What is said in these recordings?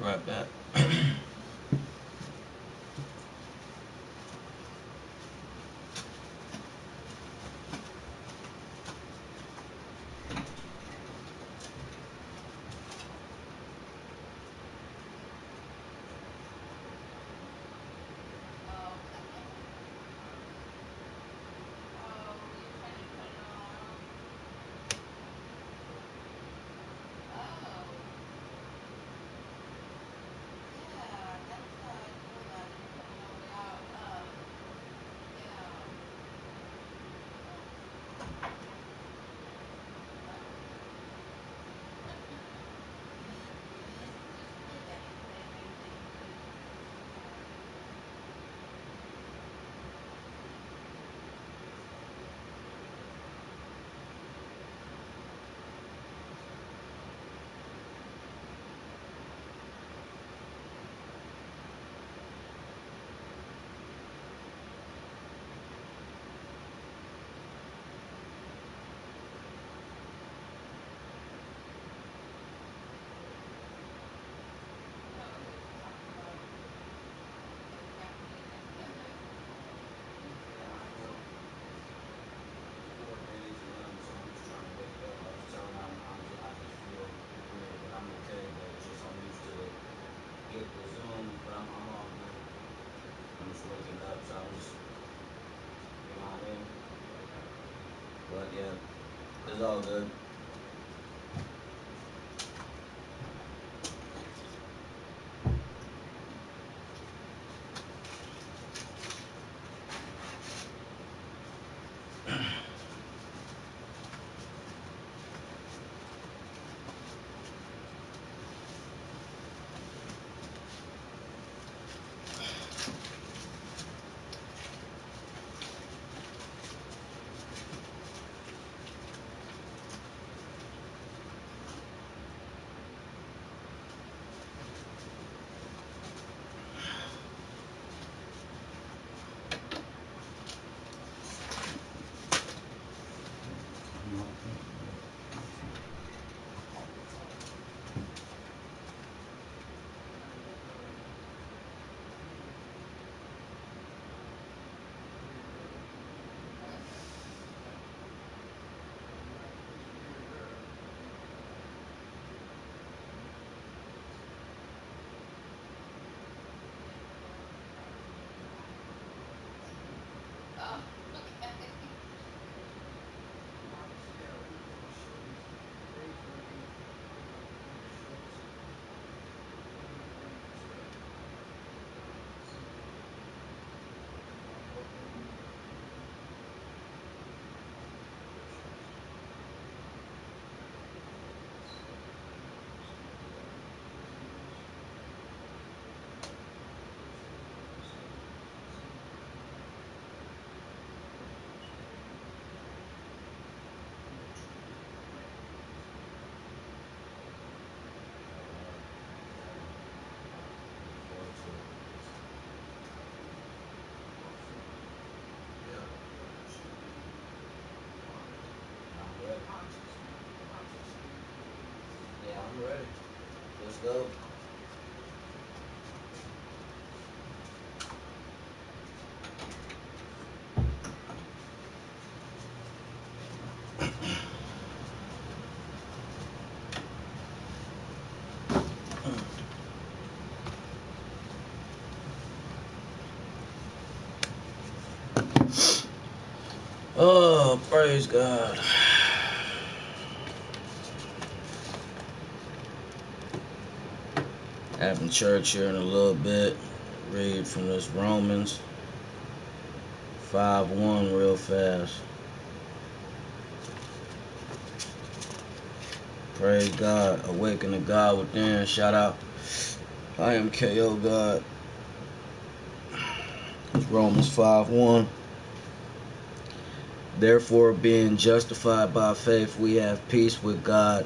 right back. But yeah, it's all good. Yeah, I'm ready. Let's go. Oh, praise God. Having church here in a little bit. Read from this Romans 5:1 real fast. Praise God. Awaken the God within. Shout out. I am KO God. It's Romans 5:1. Therefore, being justified by faith, we have peace with God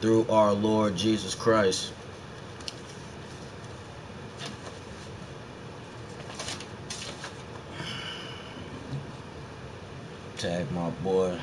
through our Lord Jesus Christ. Tag my boy.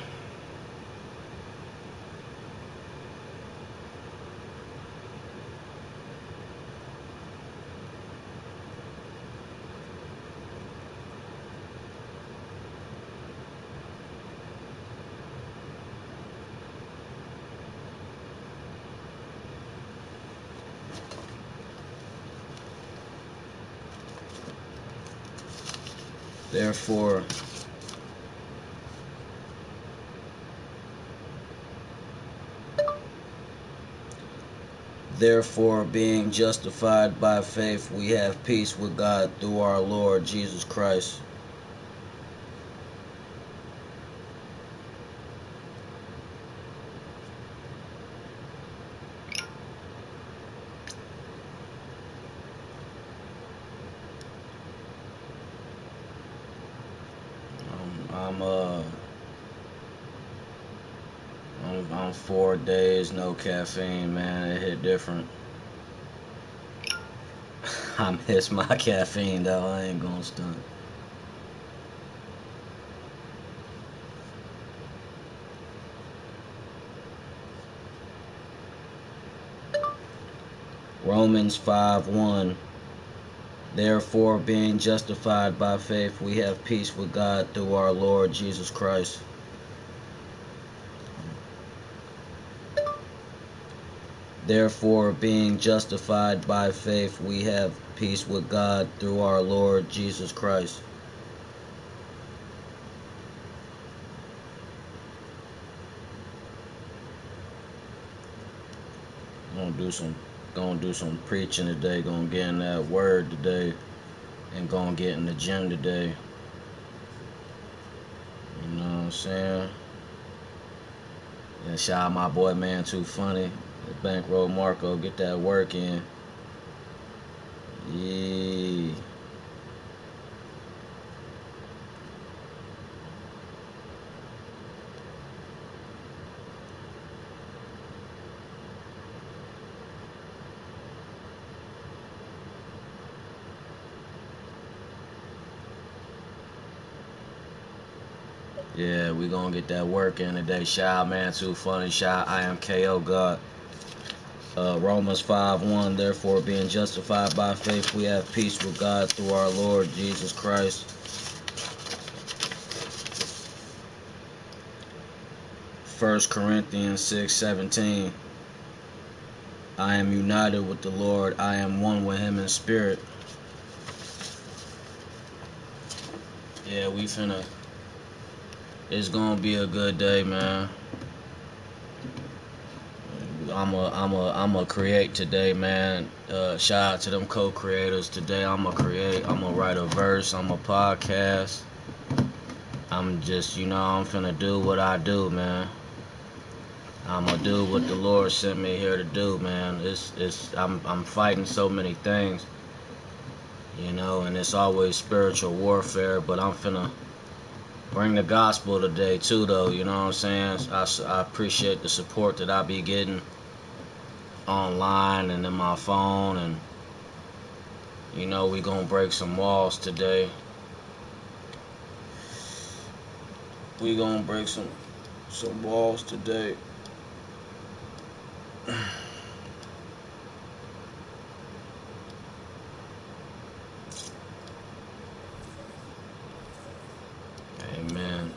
Therefore, being justified by faith, we have peace with God through our Lord Jesus Christ. I'm 4 days, no caffeine, man. It hit different. I miss my caffeine, though. I ain't gonna stunt. Romans 5:1. Therefore, being justified by faith, we have peace with God through our Lord Jesus Christ. Therefore, being justified by faith, we have peace with God through our Lord Jesus Christ. Gonna do some preaching today. Gonna get in that word today, and gonna get in the gym today. You know what I'm saying? And shout out my boy, man, too funny. The Bankroll Marco, get that work in. Yeah. Yeah, we gonna get that work in today. Shout out, man, too funny. Shout out, I am KO God. Romans 5:1. Therefore, being justified by faith, we have peace with God through our Lord Jesus Christ. 1 Corinthians 6:17. I am united with the Lord. I am one with Him in spirit. Yeah, it's gonna be a good day, man. I'ma create today, man. Shout out to them co-creators today. I'ma write a verse, I'ma podcast. I'm just, I'm finna do what I do, man. I'ma do what the Lord sent me here to do, man. I'm fighting so many things, and it's always spiritual warfare, but I'm finna bring the gospel today too, though. You know what I'm saying? I appreciate the support that I be getting online and in my phone, and we gonna break some walls today. We gonna break some walls today. Amen.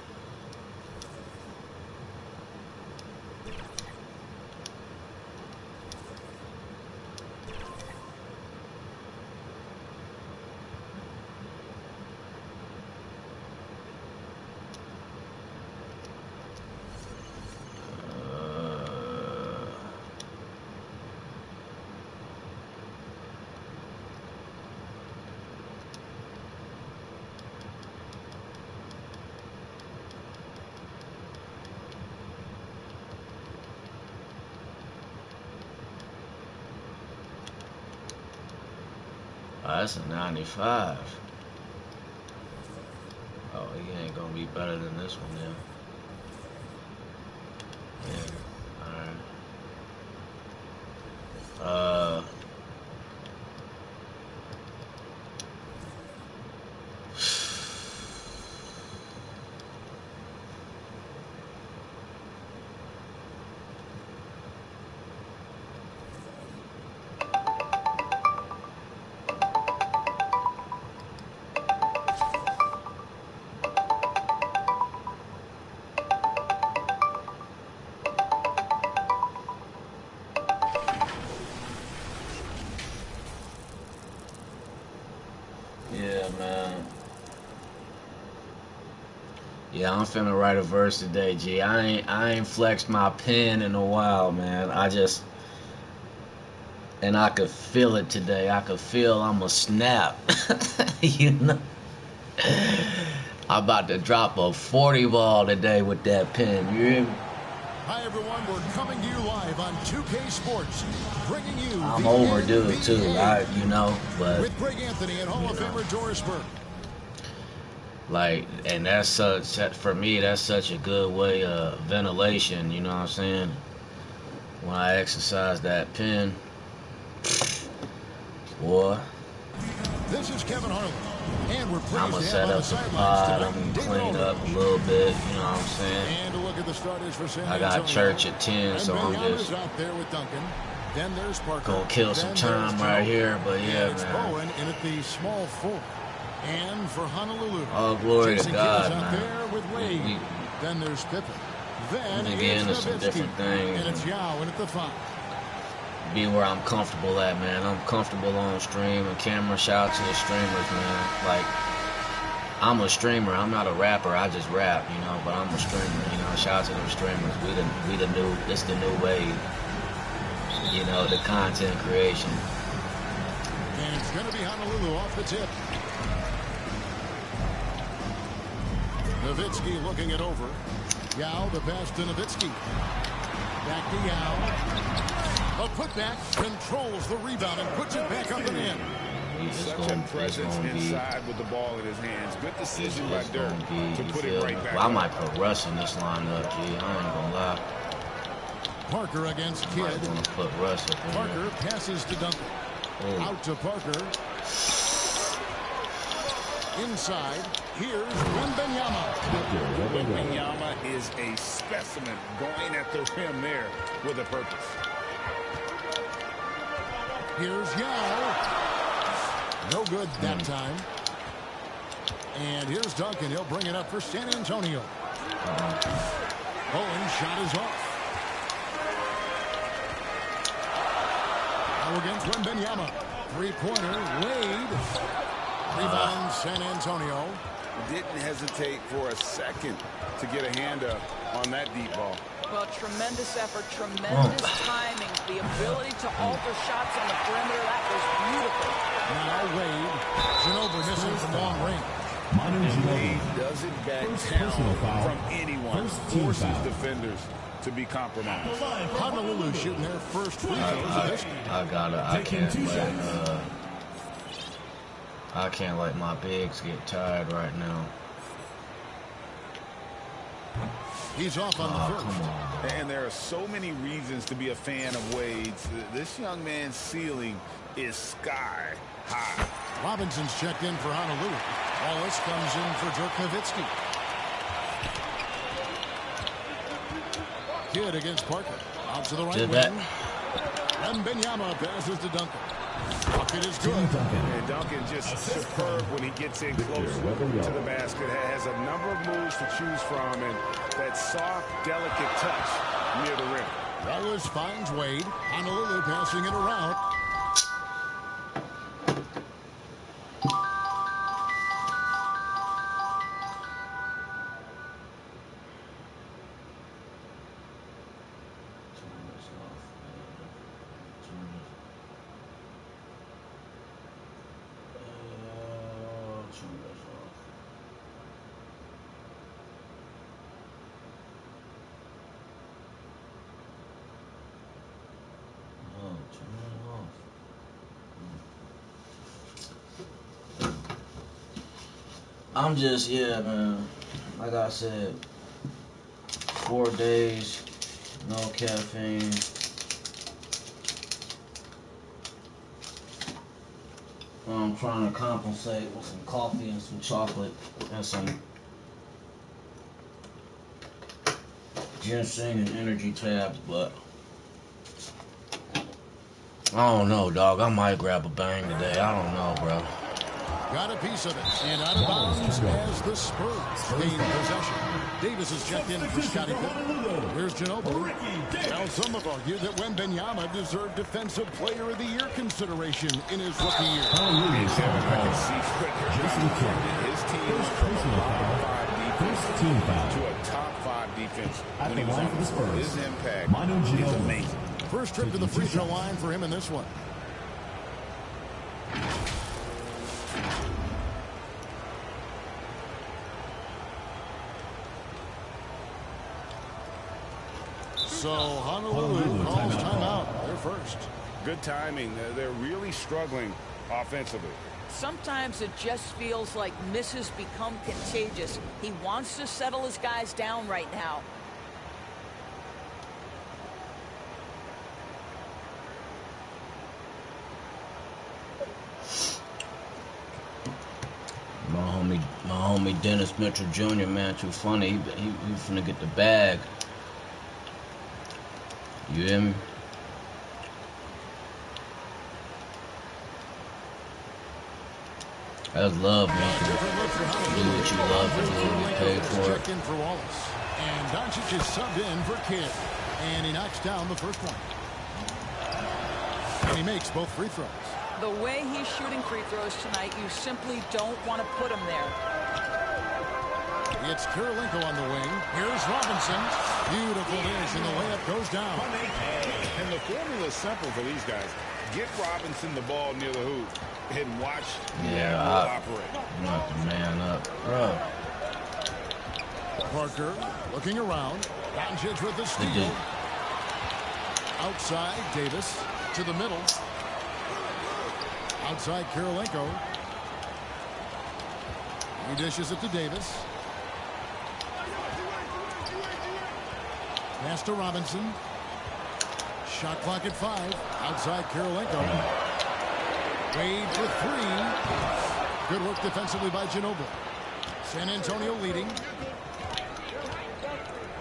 Oh, that's a 95. Oh, he ain't gonna be better than this one, then. Yeah. Alright. Yeah, I'm finna write a verse today, G. I ain't flexed my pen in a while, man. And I could feel it today. I could feel I'ma snap. You know? I'm about to drop a 40 ball today with that pen. You hear me? Hi everyone, we're coming to you live on 2K Sports, bringing you I'm overdue too, you know, but with Greg Anthony and Hall of Famer Doris Burke. Like, and that's such, for me, that's such a good way of ventilation, you know what I'm saying? When I exercise that pen, boy. This is Kevin Harlan, and we're pleased I'm gonna to set have up the pod, I'm gonna clean up a little bit, you know what I'm saying? And to look at the starters for San I got Antonio. church at 10, so I'm just out there with Duncan. Then there's Parker. gonna kill some time right here, but yeah, it's man. Bowen in at the small forward. And for Honolulu, All glory to God, out man. there with Wade. Then there's Pippen. Then We get into it's some Nowitzki. different things. And it's Yao in at the 5. Be where I'm comfortable at, man. I'm comfortable on stream and camera. Shout out to the streamers, man. Like, I'm a streamer. I'm not a rapper. I just rap, you know. But I'm a streamer, you know. Shout out to them streamers. We the new. This the new wave. You know, the content creation. And it's gonna be Honolulu off the tip. Nowitzki looking it over. Yao, the pass to Nowitzki. Back to Yao. A putback, controls the rebound and puts it back up and in. Such a presence inside with the ball in his hands. Good decision by Dirk to put it right back. Well, I might put Russ in this lineup, G. I ain't gonna lie. Parker against Kidd. I'm gonna put Russ up in Parker passes to Duncan. there. Out to Parker. Inside, here's Wembanyama. Wembanyama is a specimen going at the rim there with a purpose. Here's Yao. No good that time. And here's Duncan. He'll bring it up for San Antonio. Bowen's shot is off. Now against Wembanyama. Three-pointer, Wade. Rebound, San Antonio. Didn't hesitate for a second to get a hand up on that deep ball. Well, tremendous effort, tremendous timing, the ability to alter shots on the perimeter. That was beautiful. Now Wade. Ginobili missing from long range. Wade doesn't back down from anyone. Forces defenders to be compromised. Honolulu shooting their first free throws. I can't let my bigs get tired right now. He's off on the first. Come on. And there are so many reasons to be a fan of Wade's. This young man's ceiling is sky high. Robinson's checked in for Honolulu. Wallace comes in for Dirk Nowitzki. Kidd against Parker. Out to the right wing. And Wembanyama passes to Duncan. Bucket is good. And Duncan just superb when he gets in close to the basket. Has a number of moves to choose from, and that soft, delicate touch near the rim. Wallace finds Wade. Honolulu passing it around. I'm just, yeah, man. Like I said, 4 days, no caffeine. I'm trying to compensate with some coffee and some chocolate and some ginseng and energy tabs, but I don't know, dog. I might grab a bang today. I don't know, bro. Got a piece of it. And out of bounds as the Spurs gain possession. Davis is checked in for Scottie Pippen. Here's Ginobili. Now some have argued that Wembanyama deserved Defensive Player of the Year consideration in his rookie year. His team from a 5 defense team foul. To a top 5 defense At when the he was line on for the Spurs, his impact is amazing. First trip to the free throw line for him in this one. So Honolulu calls timeout. They're first. Good timing. They're really struggling offensively. Sometimes it just feels like misses become contagious. He wants to settle his guys down right now. My homie Dennis Mitchell Jr., man, too funny. He finna get the bag. You hear me? That's love, man. Do what you love and do what you pay for it. In for Wallace. And Doncic is subbed in for Kidd. And he knocks down the first one. And he makes both free throws. The way he's shooting free throws tonight, you simply don't want to put him there. It's Kirilenko on the wing. Here's Robinson. Beautiful dish, and the layup goes down. And the formula is simple for these guys. Get Robinson the ball near the hoop and watch him operate. I'm not the man up, bro. Parker looking around. Doncic with the steal. Outside, Davis to the middle. Outside, Kirilenko. He dishes it to Davis. Pass to Robinson. Shot clock at 5. Outside, Kirilenko. Wade for 3. Good work defensively by Ginobili. San Antonio leading.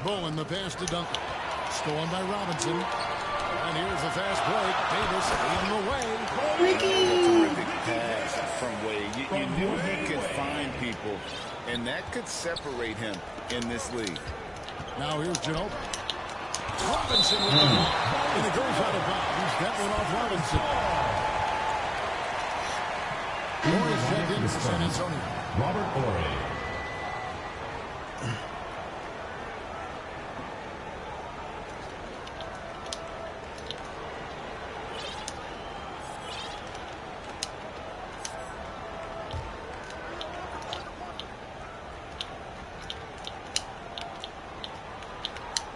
Bowen the pass to Duncan. Stolen by Robinson. And here's the fast break. Davis leading the way. Terrific pass from Wade. You knew he could find people, and that could separate him in this league. Now here's Ginobili. Robinson with the ball. And it goes out of bounds. That one off Robinson. Morris checked in for San Antonio. Robert Horry.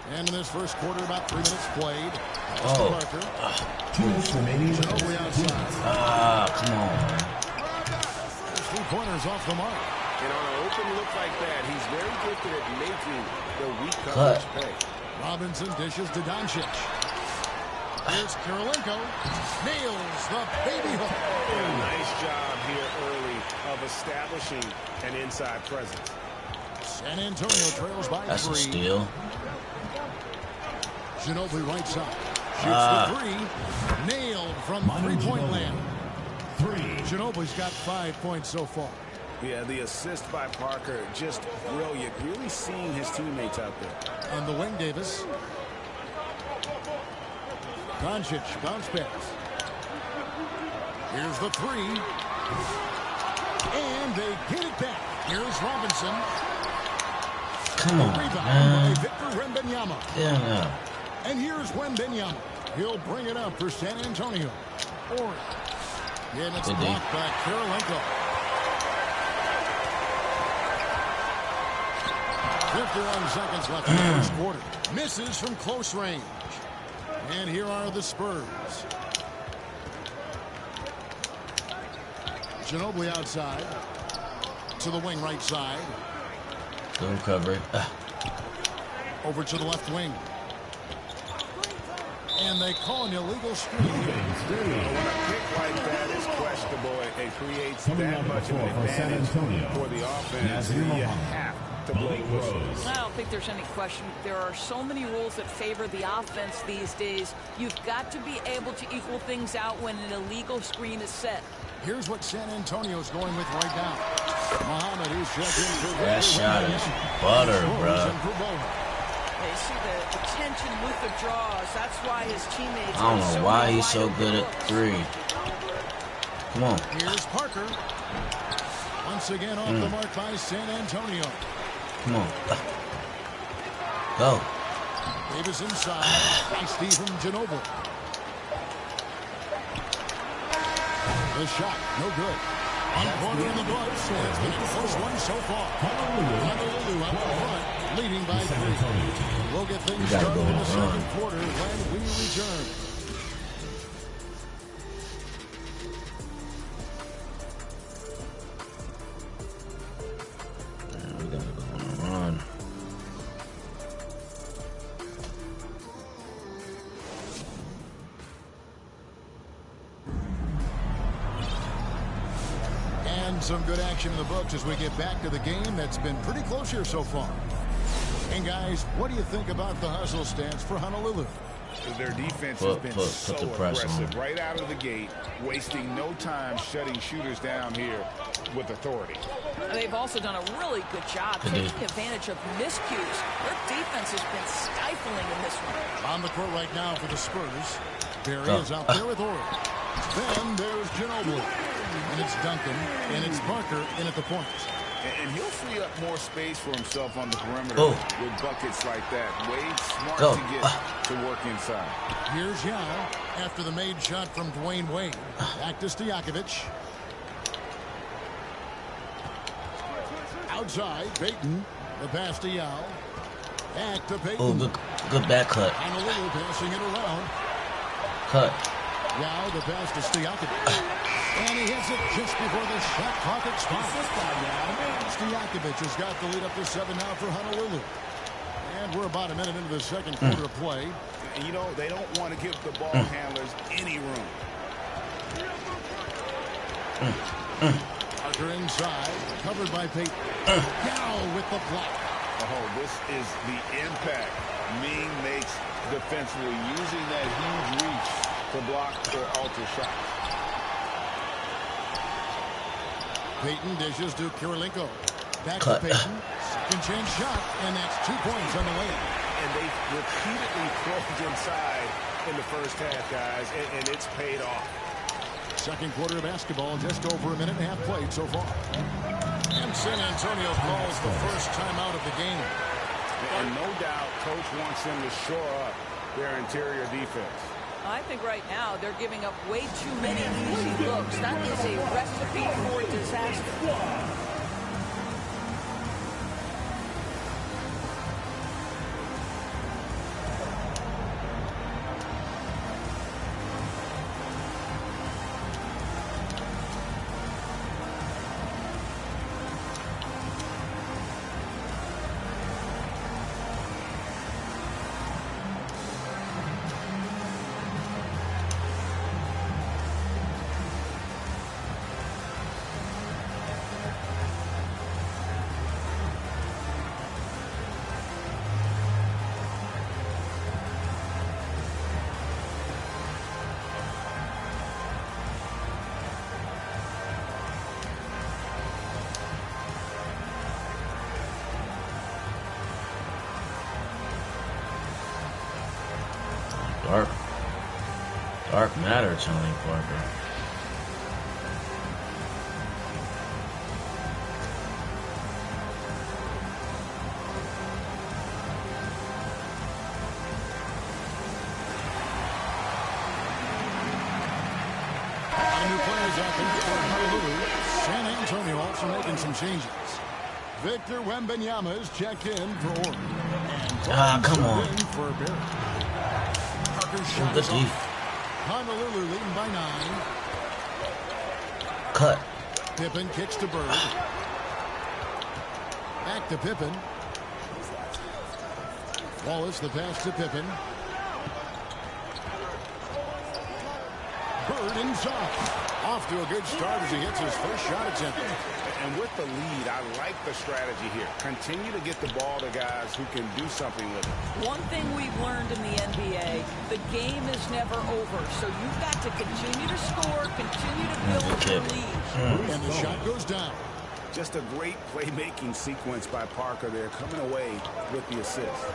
And in this first quarter, about 3 minutes played. Oh. Parker. 2 minutes remaining. Ginobili outside. Come on. 3-pointers off the mark. And on an open look like that, he's very gifted at making the weak coverage pay. Robinson dishes to Doncic. Here's Kirilenko. Nails the baby hook. And a nice job here early of establishing an inside presence. San Antonio trails by 3. That's a steal. Ginobili right side. Shoots the 3. Nailed from 3-point land. 3. Ginobili's got 5 points so far. Yeah, the assist by Parker, just brilliant. Really seeing his teammates out there. On the wing, Davis. Doncic, bounce pass. Here's the 3. And they get it back. Here's Robinson. Come on, Rebound man. by Victor Wembanyama. Yeah, no. And here's Wembanyama. He'll bring it up for San Antonio. Or, and it's blocked by Kirilenko. 51 seconds left in the first quarter. Misses from close range. And here are the Spurs. Ginobili outside. To the wing right side. Good recovery. Over to the left wing. And they call an illegal screen. When a pick like that is questionable, it creates that much of an advantage for the offense. You have to blow the whistle. I don't think there's any question. There are so many rules that favor the offense these days. You've got to be able to equal things out when an illegal screen is set. Here's what San Antonio's going with right now. Muhammad, who's checked in for That shot is butter, bro. They see the tension with the draws. That's why his teammates. I don't know why he's so good at 3. Come on. Here's Parker. Once again off the mark by San Antonio. Come on. Go. Davis inside. Feisty from Ginobili. The shot, no good. One corner in the books. It's been a close one so far. Honolulu up front, leading by 3. We'll get things started in the second quarter when we return. We gotta go on a run. And some good action in the books as we get back to the game that's been pretty close here so far. And guys, what do you think about the hustle stance for Honolulu? Their defense has been so aggressive right out of the gate, wasting no time shutting shooters down here with authority. They've also done a really good job taking advantage of miscues. Their defense has been stifling in this one. On the court right now for the Spurs. Barry is out there with Ori. Then there's Ginobili. And it's Duncan. And it's Parker in at the point. And he'll free up more space for himself on the perimeter with buckets like that. Wade's smart to get to work inside. Here's Yao after the made shot from Dwayne Wade. Back to Stojakovic. Outside, Payton. The pass to Yao. Back to Payton. Oh, good back cut. Honolulu passing it around. Cut. Yao, the pass to Stojakovic. And he hits it just before the shot clock expires. Stojakovic has got the lead up to 7 now for Honolulu. And we're about a minute into the second quarter of play. And you know, they don't want to give the ball handlers any room. Parker inside, covered by Payton. Yao with the block. Oh, this is the impact Ming makes defensively, using that huge reach to block their alter shot. Payton dishes to Kirilenko. Back to Payton. Second chance shot, and that's 2 points on the way. And they repeatedly closed inside in the first half, guys, and it's paid off. Second quarter of basketball, just over a minute and a half played so far. And San Antonio calls the first timeout of the game. And no doubt, Coach wants them to shore up their interior defense. I think right now they're giving up way too many easy looks. That is a recipe for disaster. Dark matter, Tony Parker. New players out there for Honolulu. San Antonio also making some changes. Victor Wembanyama is checked in for Oregon. Come on. For Barry. Parker shot Good is D. off. Honolulu leading by 9. Cut. Pippen kicks to Bird. Back to Pippen. Wallace the pass to Pippen. Bird inside. Off to a good start as he hits his first shot attempt. And with the lead, I like the strategy here. Continue to get the ball to guys who can do something with it. One thing we've learned in the NBA, the game is never over. So you've got to continue to score, continue to build your lead. And the shot goes down. Just a great playmaking sequence by Parker there, coming away with the assist.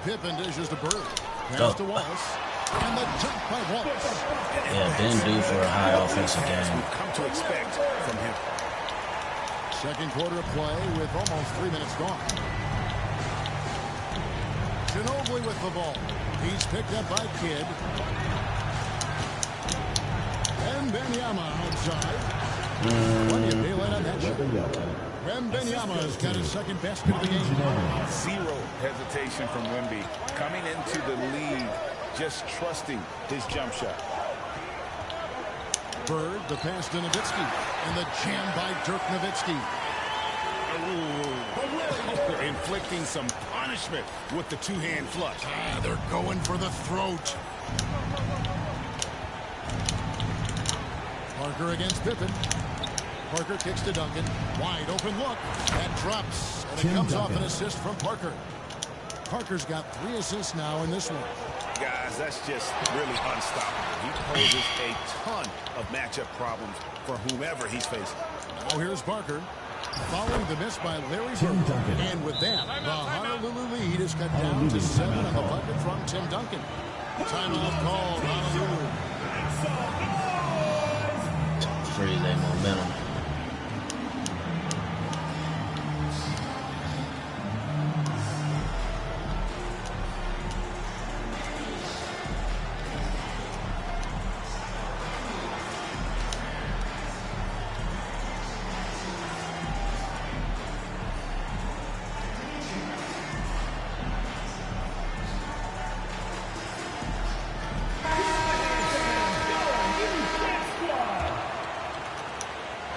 Pippen dishes to Bird. Pass to Wallace. And the jump by Wallace. Yeah, been due for a high offensive game. We've come to expect from him. Second quarter of play with almost 3 minutes gone. Ginobili with the ball. He's picked up by Kidd. And Wembanyama outside. Plenty of daylight on that shot. Wembanyama's got his second basket of the game. Zero hesitation from Wemby. Coming into the league, just trusting his jump shot. Bird, the pass to Nowitzki. And the jam by Dirk Nowitzki. Ooh. Inflicting some punishment with the two-hand flush. They're going for the throat. Parker against Pippen. Parker kicks to Duncan. Wide open look. That drops. And it comes off an assist from Parker. Parker's got 3 assists now in this one. Guys, that's just really unstoppable. He poses a ton of matchup problems for whomever he's facing. Now here's Parker. Following the miss by Larry Bird. And with that, the Honolulu lead is cut down to 7 on the bucket from Tim Duncan. Timeout called Honolulu. Freeze their momentum.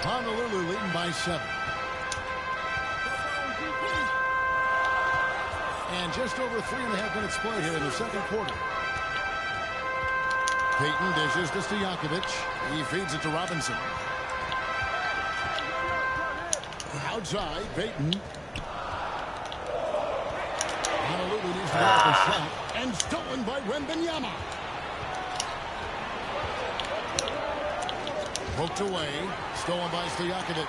Honolulu leading by 7. And just over 3.5 minutes played here in the second quarter. Payton dishes to Stojakovic. He feeds it to Robinson. Outside, Payton. Honolulu needs to block a shot. And stolen by Wembanyama. Poked away. Stolen by Stojakovic.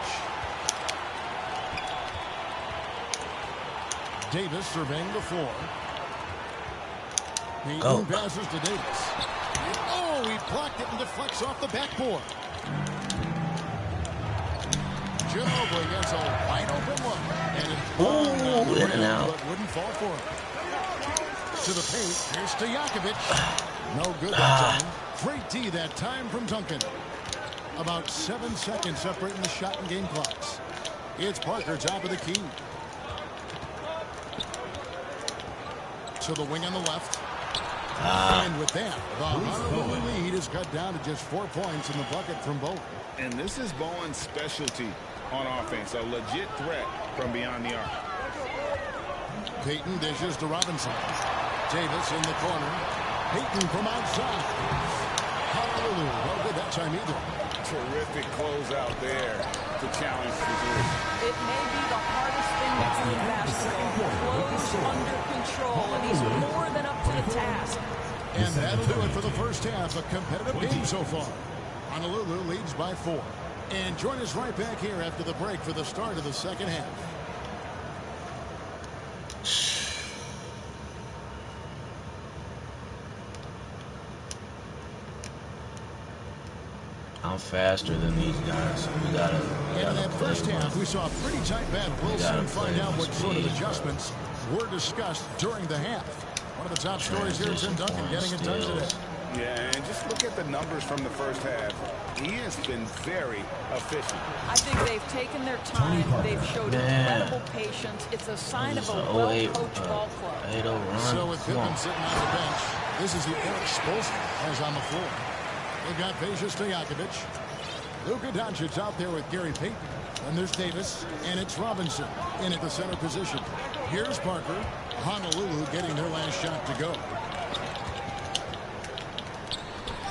Davis surveying the floor. Payton passes to Davis. Oh, he blocked it and deflects off the backboard. Ginobili gets a wide open look. And it in and out. But wouldn't fall for him. To the paint. Here's Stojakovic. No good that time. Great D that time from Duncan. About 7 seconds separating the shot and game clocks. It's Parker top of the key. To the wing on the left. And with that, the Honolulu lead is cut down to just 4 points in the bucket from Bowen. And this is Bowen's specialty on offense. A legit threat from beyond the arc. Payton dishes to Robinson. Davis in the corner. Payton from outside. Honolulu, no good that time either. Terrific closeout there to challenge the three. It may be the hardest thing to do in basketball. Close, under control, and he's more than up to the task. And that'll do it for the first half. A competitive game so far. Honolulu leads by 4. And join us right back here after the break for the start of the second half. I'm faster than these guys. We gotta in that first half, we saw a pretty tight battle. We'll soon find out what sort of adjustments were discussed during the half. One of the top stories here is Tim Duncan getting it done today. Yeah, and just look at the numbers from the first half. He has been very efficient. I think they've taken their time. They've showed incredible patience. It's a sign of a well-coached ball club. 8-0 run. So with Pippen sitting on the bench, this is the Eric Spoelstra has on the floor. They've got Stojakovic. Luka Doncic out there with Gary Payton. And there's Davis, and it's Robinson in at the center position. Here's Parker. Honolulu getting their last shot to go.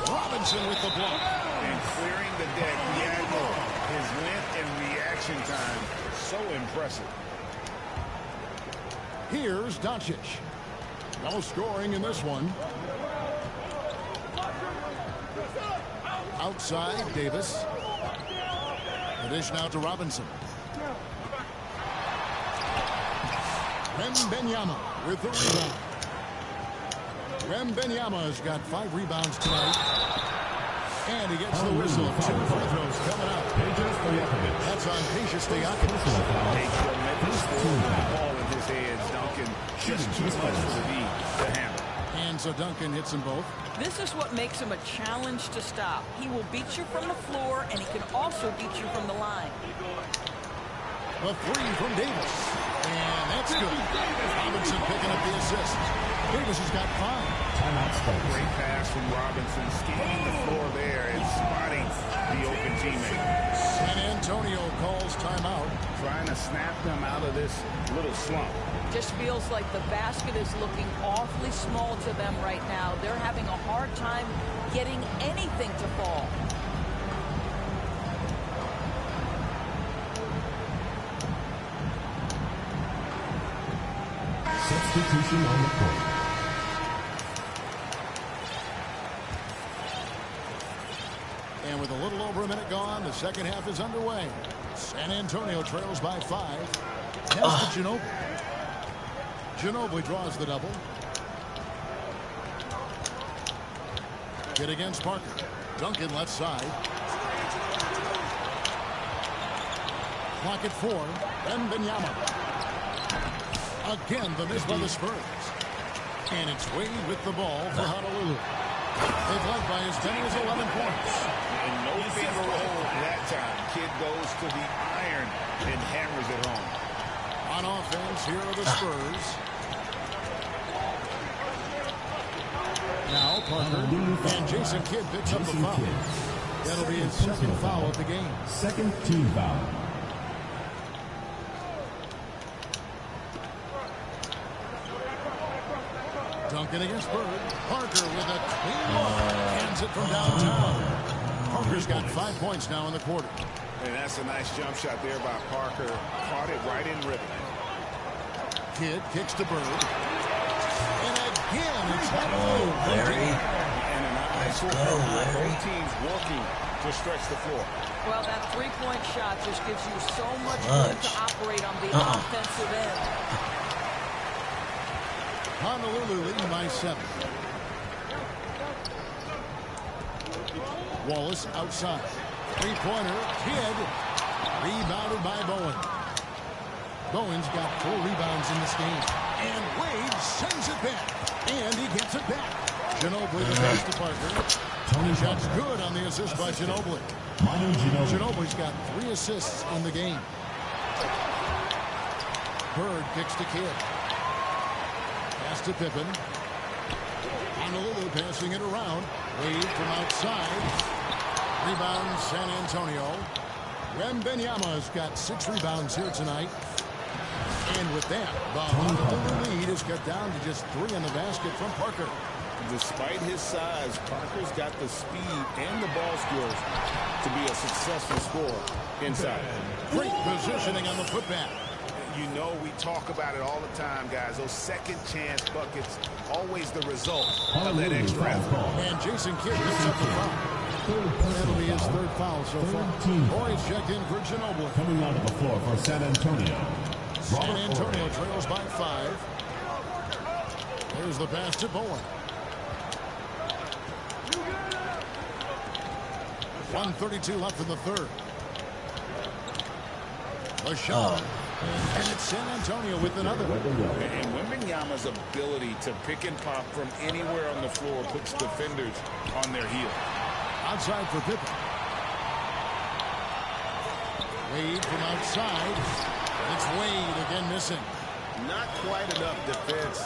Robinson with the block. And clearing the deck, Diago. His length and reaction time, so impressive. Here's Doncic. No scoring in this one. Outside, Davis. The dish now to Robinson. Wembanyama with the rebound. Wembanyama has got 5 rebounds tonight. And he gets the whistle. 2 free throws coming up. That's on Papi Stojakovic. A tremendous score with the ball in his hands. Duncan just too much for the lead to handle. And so Duncan hits them both. This is what makes him a challenge to stop. He will beat you from the floor, and he can also beat you from the line. A 3 from Davis. And that's good. Robinson picking up the assist. Davis has got 5. Great pass from Robinson, scanning the floor there and spotting the open teammate. San Antonio calls timeout. Trying to snap them out of this little slump. Just feels like the basket is looking awfully small to them right now. They're having a hard time getting anything to fall. Substitution on the court. And with a little over a minute gone, the second half is underway. San Antonio trails by 5. Pass to Ginobili. Ginobili draws the double. Hit against Parker. Duncan left side. Clock at 4. Wembanyama. Again, the miss by the Spurs. And it's Wade with the ball for Honolulu. They've led by as many as 11 points. And no finger roll that time. Kid goes to the iron and hammers it home. On offense, here are the Spurs. Now Parker and Jason Kidd picks up the foul. That'll be his second foul of the game. Second team foul. Duncan against Bird. Parker with a clean look. Hands it from downtown. Parker's got 5 points now in the quarter. And that's a nice jump shot there by Parker. Caught it right in rhythm. Kidd kicks to Bird. And again, it's Larry. And an Let's go, Larry. both teams working to stretch the floor. Well, that three-point shot just gives you so much room to operate on the offensive end. Honolulu leading by 7. Wallace outside. Three-pointer. Kidd. Rebounded by Bowen. Bowen's got 4 rebounds in this game. And Wade sends it back. And he gets it back. Ginobili the pass to Parker. Tony shots good on the assist by Ginobili. Ginobili's got 3 assists in the game. Bird kicks to Kidd. Pass to Pippen. Honolulu passing it around. Wade from outside. Rebound San Antonio. Wembanyama's got 6 rebounds here tonight. And with that, the Honolulu lead is cut down to just 3 in the basket from Parker. Despite his size, Parker's got the speed and the ball skills to be a successful scorer inside. Great positioning on the putback. You know we talk about it all the time, guys. Those second chance buckets, always the result of that extra effort. And Jason Kidd picks up the foul. That'll be his 3rd foul so far. Points checked in for Ginobili. Coming onto the floor for San Antonio. San Antonio trails by 5. There's the pass to Bowen. 1:32 left in the 3rd. A shot. And it's San Antonio with another. And Wembanyama's ability to pick and pop from anywhere on the floor puts defenders on their heel. Outside for Pippen. Wade from outside. It's Wade again missing. Not quite enough defense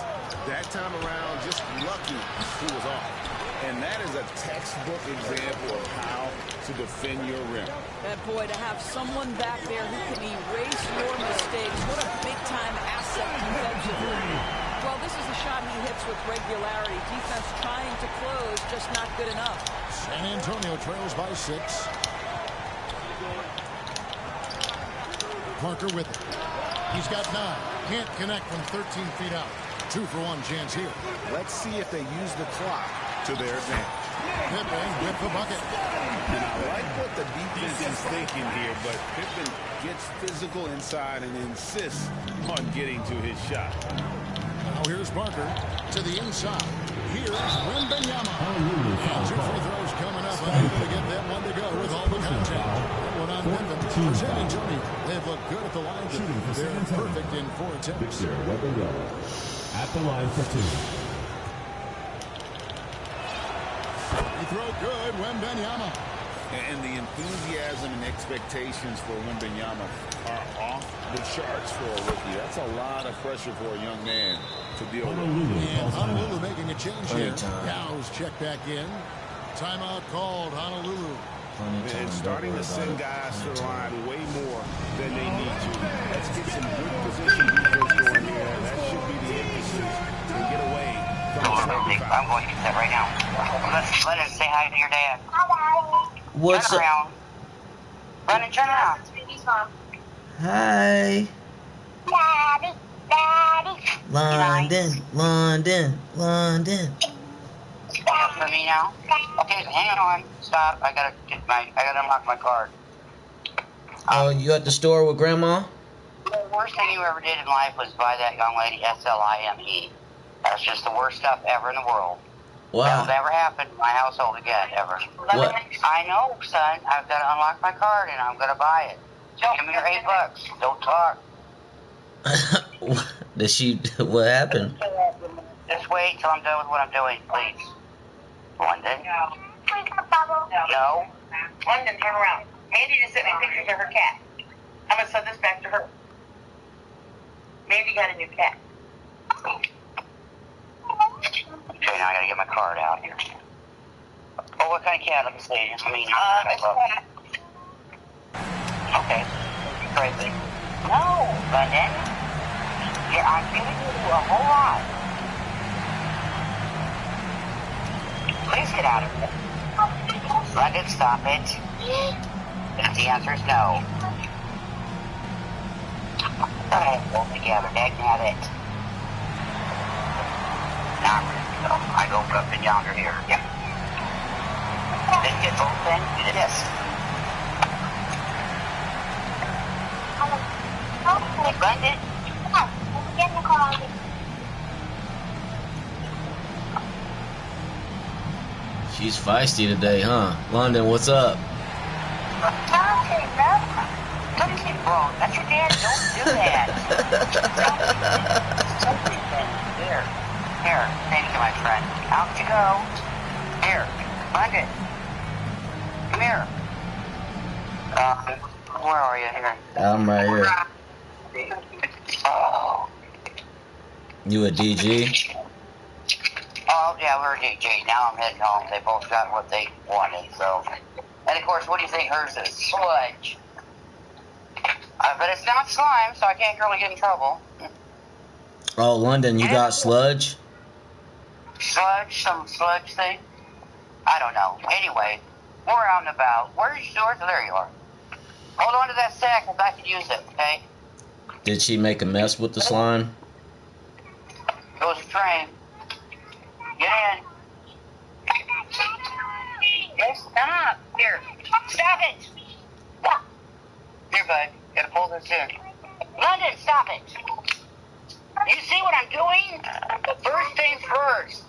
that time around. Just lucky he was off. And that is a textbook example of how to defend your rim. That boy, to have someone back there who can erase your mistakes, what a big-time asset defensively. Well, this is a shot he hits with regularity. Defense trying to close, just not good enough. San Antonio trails by 6. Parker with it. He's got 9. Can't connect from 13 feet out. 2 for 1 chance here. Let's see if they use the clock to their advantage. Pippen with the bucket. And I like what the defense is thinking here, but Pippen gets physical inside and insists on getting to his shot. Now here's Parker to the inside. Here's Wembanyama. Honolulu And foul 2 free call. throws coming up. Unable to get that one to go with all the contact. That one on Memphis. For San Antonio, they've looked good at the line. Shooting for They're San Antonio. perfect in 4 attempts. Victor Wembanyama at the line for 2. He throw good, Wembanyama. And the enthusiasm and expectations for Wembanyama are off the charts for a rookie. That's a lot of pressure for a young man to deal with. Honolulu And calls Honolulu timeout. making a change Plenty here. time. Yow's check back in. Timeout called, Honolulu. And starting to send guys to the line way more than they need to. Let's get some good position defense going here. That should be the emphasis and get away from the sacrifice. I'm going to get that right now. Let us say hi to your dad. What's Turn up? around. Run and turn around. Hi. London, London, London. Enough for me now? Okay, hang on. Stop. I gotta unlock my card. Oh, you at the store with Grandma? The worst thing you ever did in life was buy that young lady SLIME. That's just the worst stuff ever in the world. That'll Wow. never happen in my household again, ever. What? I know, son. I've got to unlock my card and I'm gonna buy it. Give me your $8. Don't talk. Did she? What happened? Just wait till I'm done with what I'm doing, please. London? No. London, turn around. Mandy just sent me pictures of her cat. I'm gonna send this back to her. Mandy got a new cat. Okay, now I gotta get my card out here. Oh, what kind of cat? Let me see. Cat. Okay. Crazy. No, London. Yeah, I'm giving you a whole lot. Please get out of it. London, stop it. The answer is no. Alright, pull together. Dag at it. Not really. No. I go up and yonder here. Yep. This gets open. Do this. London. Get in the car. She's feisty today, huh? London, what's up? Bro, that's your dad. Don't do that. Here. Thank you, my friend. Out you go. Here. London. Come here. Where are you? Here. I'm right here. Oh. You a DG? Oh, yeah, we're DJ. Now I'm heading home. They both got what they wanted, so. And, of course, what do you think hers is? Sludge. But it's not slime, so I can't really get in trouble. Oh, London, you got sludge? Sludge? Some sludge thing? I don't know. Anyway, we're out and about. Where's yours? Oh, there you are. Hold on to that sack if I can use it, okay? Did she make a mess with the slime? Goes a train. Get in. Yes, stop. Here. Stop it. Stop. Here, bud. Gotta pull this in. London, stop it. You see what I'm doing? First things first.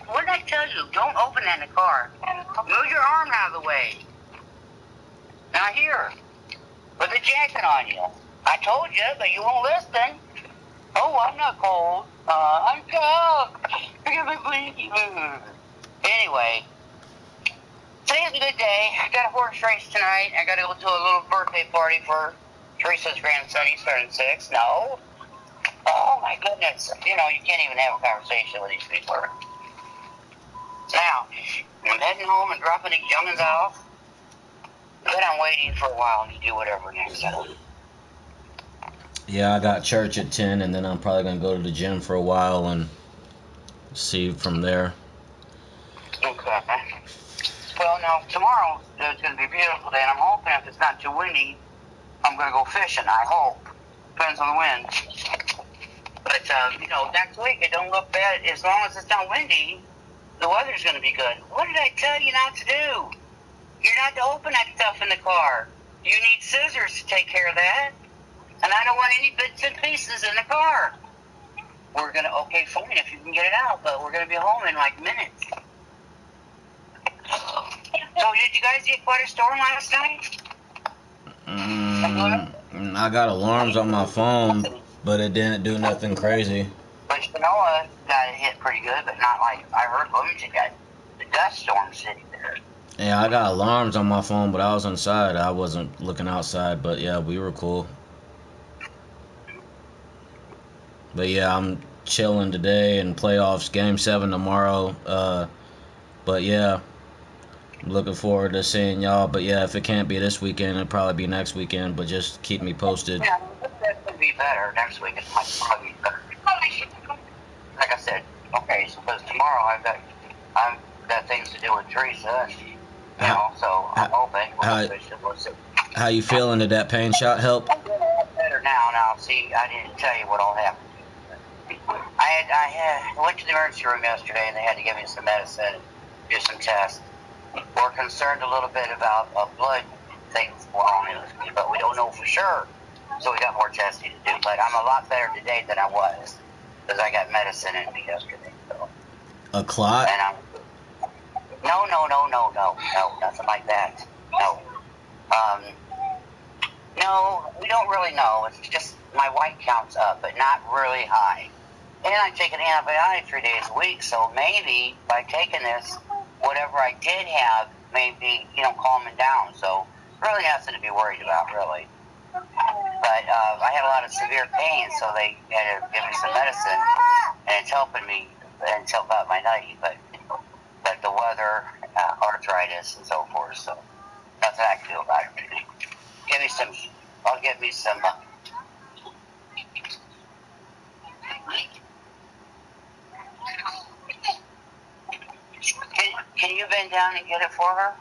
What did I tell you? Don't open that in the car. Move your arm out of the way. Now here. With a jacket on you. I told you, but you won't listen. Oh, I'm not cold. I'm cold. Forgive me, please. Anyway, today's a good day. I got a horse race tonight. I got to go to a little birthday party for Teresa's grandson. He's turning 6. No. Oh, my goodness. You know, you can't even have a conversation with these people. Now, I'm heading home and dropping these youngins off. Then I'm waiting for a while to do whatever next. Yeah, I got church at 10, and then I'm probably going to go to the gym for a while and see from there. Okay. Well, now, tomorrow it's going to be a beautiful day, and I'm hoping if it's not too windy, I'm going to go fishing, I hope. Depends on the wind. But, you know, next week it don't look bad. As long as it's not windy, the weather's going to be good. What did I tell you not to do? You're not to open that stuff in the car. You need scissors to take care of that. And I don't want any bits and pieces in the car. we're going to, okay, fine, if you can get it out, but we're going to be home in like minutes. So did you guys get quite a storm last night? I got alarms on my phone, but it didn't do nothing crazy. But Genoa got hit pretty good, but not like, I heard Bloomington got the dust storm sitting there. Yeah, I got alarms on my phone, but I was inside. I wasn't looking outside, but yeah, we were cool. But yeah, I'm chilling today and playoffs, Game 7 tomorrow. But yeah, I'm looking forward to seeing y'all. But yeah, if it can't be this weekend, it'll probably be next weekend. But just keep me posted. Yeah, that could be better. Next week it might probably be better. Like I said, okay, so because tomorrow I've got things to do with Teresa, you know, so I'm hoping. How you feeling? Did that pain shot help? I'm doing a lot better now. Now, see, I didn't tell you what all happened. I went to the emergency room yesterday, and they had to give me some medicine and do some tests. We're concerned a little bit about a blood thing going on, but we don't know for sure, so we got more testing to do. But I'm a lot better today than I was, because I got medicine in me yesterday. So. A clot? And no, nothing like that. No, we don't really know. It's just my white count's up, but not really high. And I take an antibiotic 3 days a week, so maybe by taking this, whatever I did have may be, calming down. So really nothing to be worried about, really. But I had a lot of severe pain, so they had to give me some medicine, and it's helping me until about my night. But the weather, arthritis, and so forth, so nothing I can do about it. I'll give me some. Can you bend down and get it for her?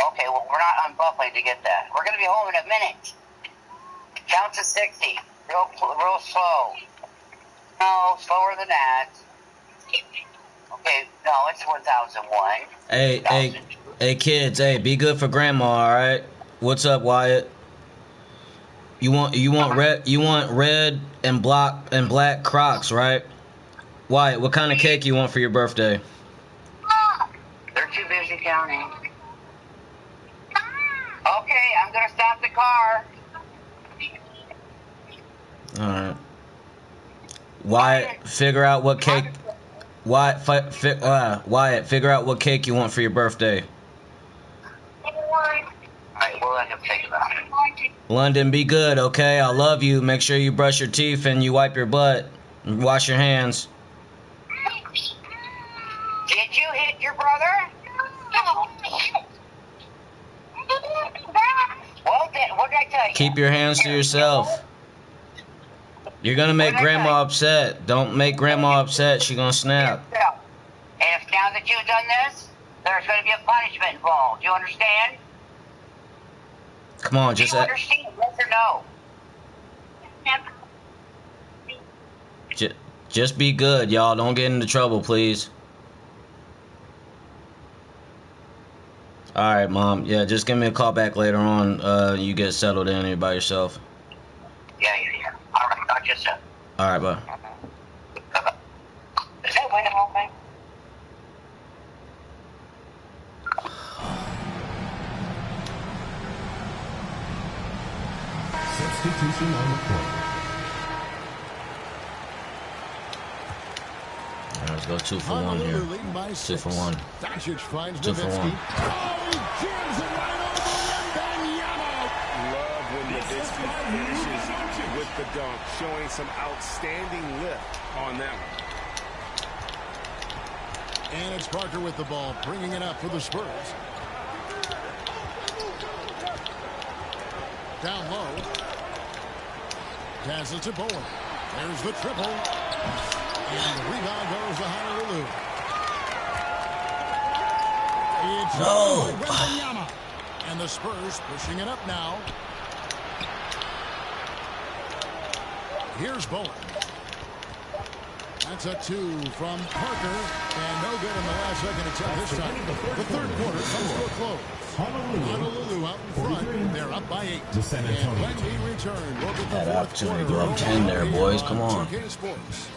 Okay, well, we're not unbuckling to get that. We're going to be home in a minute. Count to 60. Real slow. No, slower than that. Okay, no, it's 1001. Hey, kids. Hey, be good for grandma, all right? What's up, Wyatt? You want red and black Crocs, right? Wyatt, what kind of cake you want for your birthday? They're too busy counting. Okay, I'm gonna stop the car. All right. Wyatt, figure out what cake. Wyatt, figure out what cake you want for your birthday. Alright, we'll let him think about it. London, be good, okay? I love you. Make sure you brush your teeth and you wipe your butt. And wash your hands. Did you hit your brother? Well, what did I tell you? Keep your hands to yourself. You're gonna make grandma upset. Don't make grandma upset. She's gonna snap. And if now that you've done this, there's gonna be a punishment involved. Do you understand? Come on, just Do you understand? Yes or no? just be good, y'all. Don't get into trouble, please. All right, Mom. Yeah, just give me a call back later on. You get settled in by yourself. Yeah. All right, I'll just. All right, bye. Bye-bye. Is that way home, man? Substitution on the court. Let's go 2 for 1 here. 2 for 1. 2 for 1. Love when the biscuit finishes with the dunk, showing some outstanding lift on that one. And it's Parker with the ball, bringing it up for the Spurs. Down low. Passes to Bowen. There's the triple. And the rebound goes to Honolulu. It's Wembanyama. And the Spurs pushing it up now. Here's Bowen. That's a 2 from Parker. And no good in the last second attempt this time. The third quarter comes to a close. Honolulu out in front. They're up by 8. To San Antonio. And when we return, look at the Had fourth opportunity to quarter. go up 10 there, boys. Come on. 2K Sports.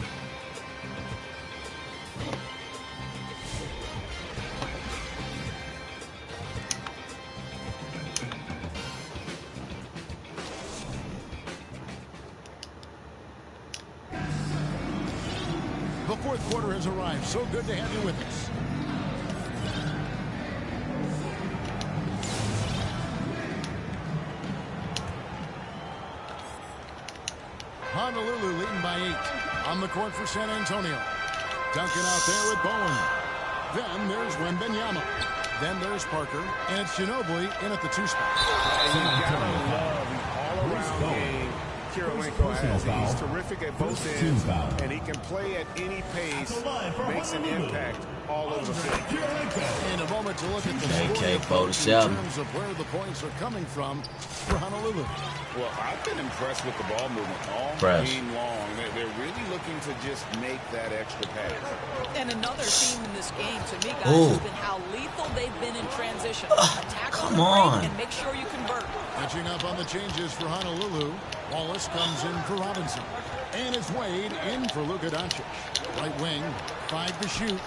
The fourth quarter has arrived. So good to have you with us. Honolulu leading by 8. On the court for San Antonio. Duncan out there with Bowen. Then there's Wembanyama. Then there's Parker. And it's Ginobili in at the 2 spot. You gotta love the all-around game Kirilenko has. He's terrific at both ends, and he can play at any pace, makes an impact all over the field. In a moment to look at the AK scoring approach in 47. terms of where the points are coming from for Honolulu. Well, I've been impressed with the ball movement all game long. They're really looking to just make that extra pass. And another theme in this game, to me, guys, has been how lethal they've been in transition. Attack on the break and make sure you convert. Catching up on the changes for Honolulu. Wallace comes in for Robinson. And it's Wade in for Luka Doncic. Right wing, 5 to shoot.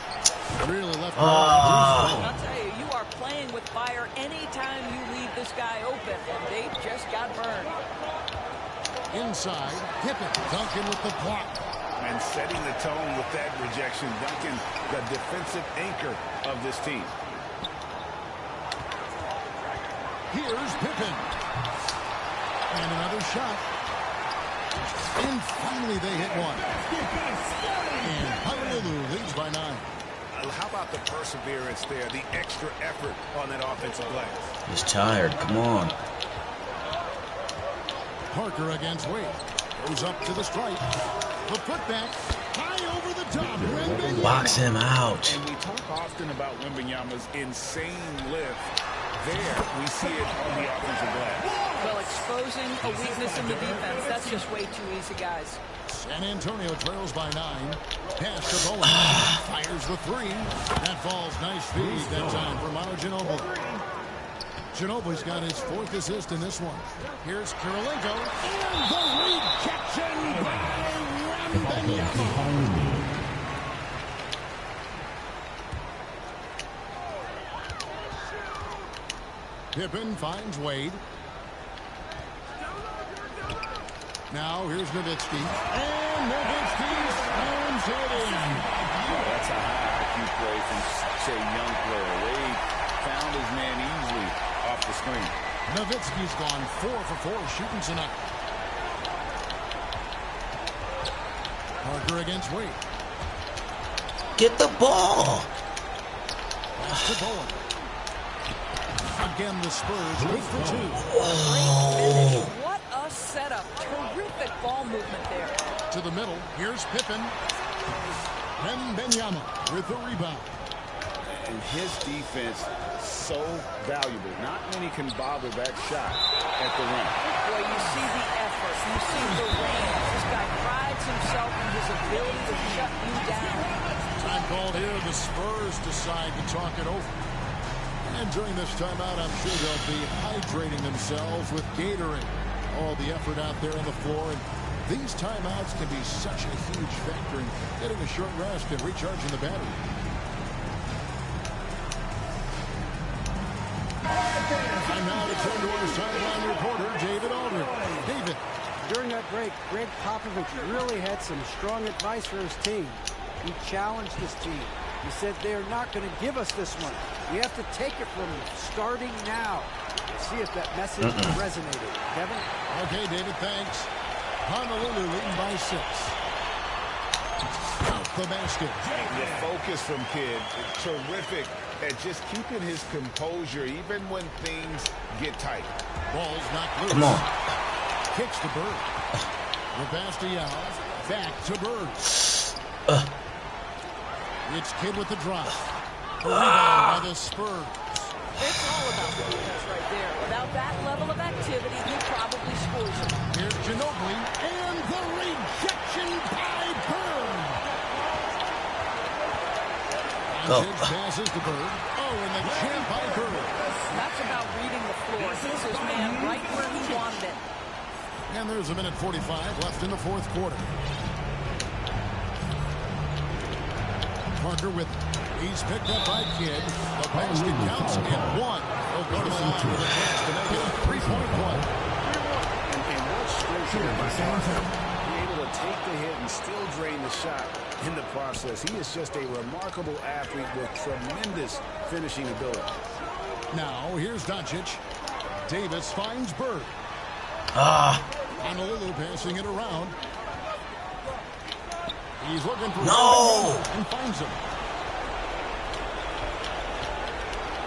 Really left. I'll tell you, you are playing with fire anytime you leave this guy open, and they just got burned. Inside, Pippen, Duncan with the block. And setting the tone with that rejection. Duncan, the defensive anchor of this team. Here's Pippen. And another shot. And finally they hit one. And Honolulu leads by 9. How about the perseverance there, the extra effort on that offensive glass? He's tired. Come on. Parker against Wade. Goes up to the stripe. The putback. High over the top. Box him out. And we talk often about Wembanyama's insane lift. There, we see it on the offensive glass. Well, exposing a weakness in the defense, that's just way too easy, guys. San Antonio trails by 9. Pass to Bowen. Fires the 3. That falls. Nice feed that time for Manu Ginobili. Ginobili's got his 4th assist in this one. Here's Kirilenko. And the rejection by Wembanyama. Pippen finds Wade. Now here's Nowitzki. And Nowitzki slams it in. That's a high IQ play from such a young player. Wade found his man easily off the screen. Nowitzki's gone 4 for 4 shooting tonight. Parker against Wade. Get the ball. Pass to Bowen. Again, the Spurs good for 2. Oh. What a setup. Terrific ball movement there. To the middle. Here's Pippen. Wembanyama with the rebound. And his defense so valuable. Not many can bother that shot at the rim. Boy, you see the effort. You see the range. This guy prides himself in his ability to shut you down. Time called here. The Spurs decide to talk it over. And during this timeout, I'm sure they'll be hydrating themselves with Gatorade. All the effort out there on the floor. And these timeouts can be such a huge factor in getting a short rest and recharging the battery. And now to turn to our sideline reporter, David Aldridge. David. During that break, Greg Popovich really had some strong advice for his team. He challenged his team. He said they're not going to give us this one. We have to take it from them starting now. Let's see if that message resonated. Kevin? Okay, David, thanks. Honolulu leading by 6. Out the basket. The focus from Kidd, terrific at just keeping his composure even when things get tight. Ball's not loose. Come on. Kicks to Bird. The pass to Yao. Back to Bird. It's Kidd with the drop. A rebound by the Spurs. It's all about the defense right there. Without that level of activity, he probably scores it. Here's Ginobili. And the rejection by Bird. Go. Passes to Bird. Oh, and the jam by Bird. That's about reading the floor. This is man right where he wanted it. And there's a minute 45 left in the fourth quarter. Parker with it. He's picked up by Kidd. The basket counts at one. He'll go to the line with a chance to make it a three-point play. And what stroke here by Parker. Being able to take the hit and still drain the shot in the process. He is just a remarkable athlete with tremendous finishing ability. Now, here's Doncic. Davis finds Bird. Honolulu passing it around. He's looking for and finds him.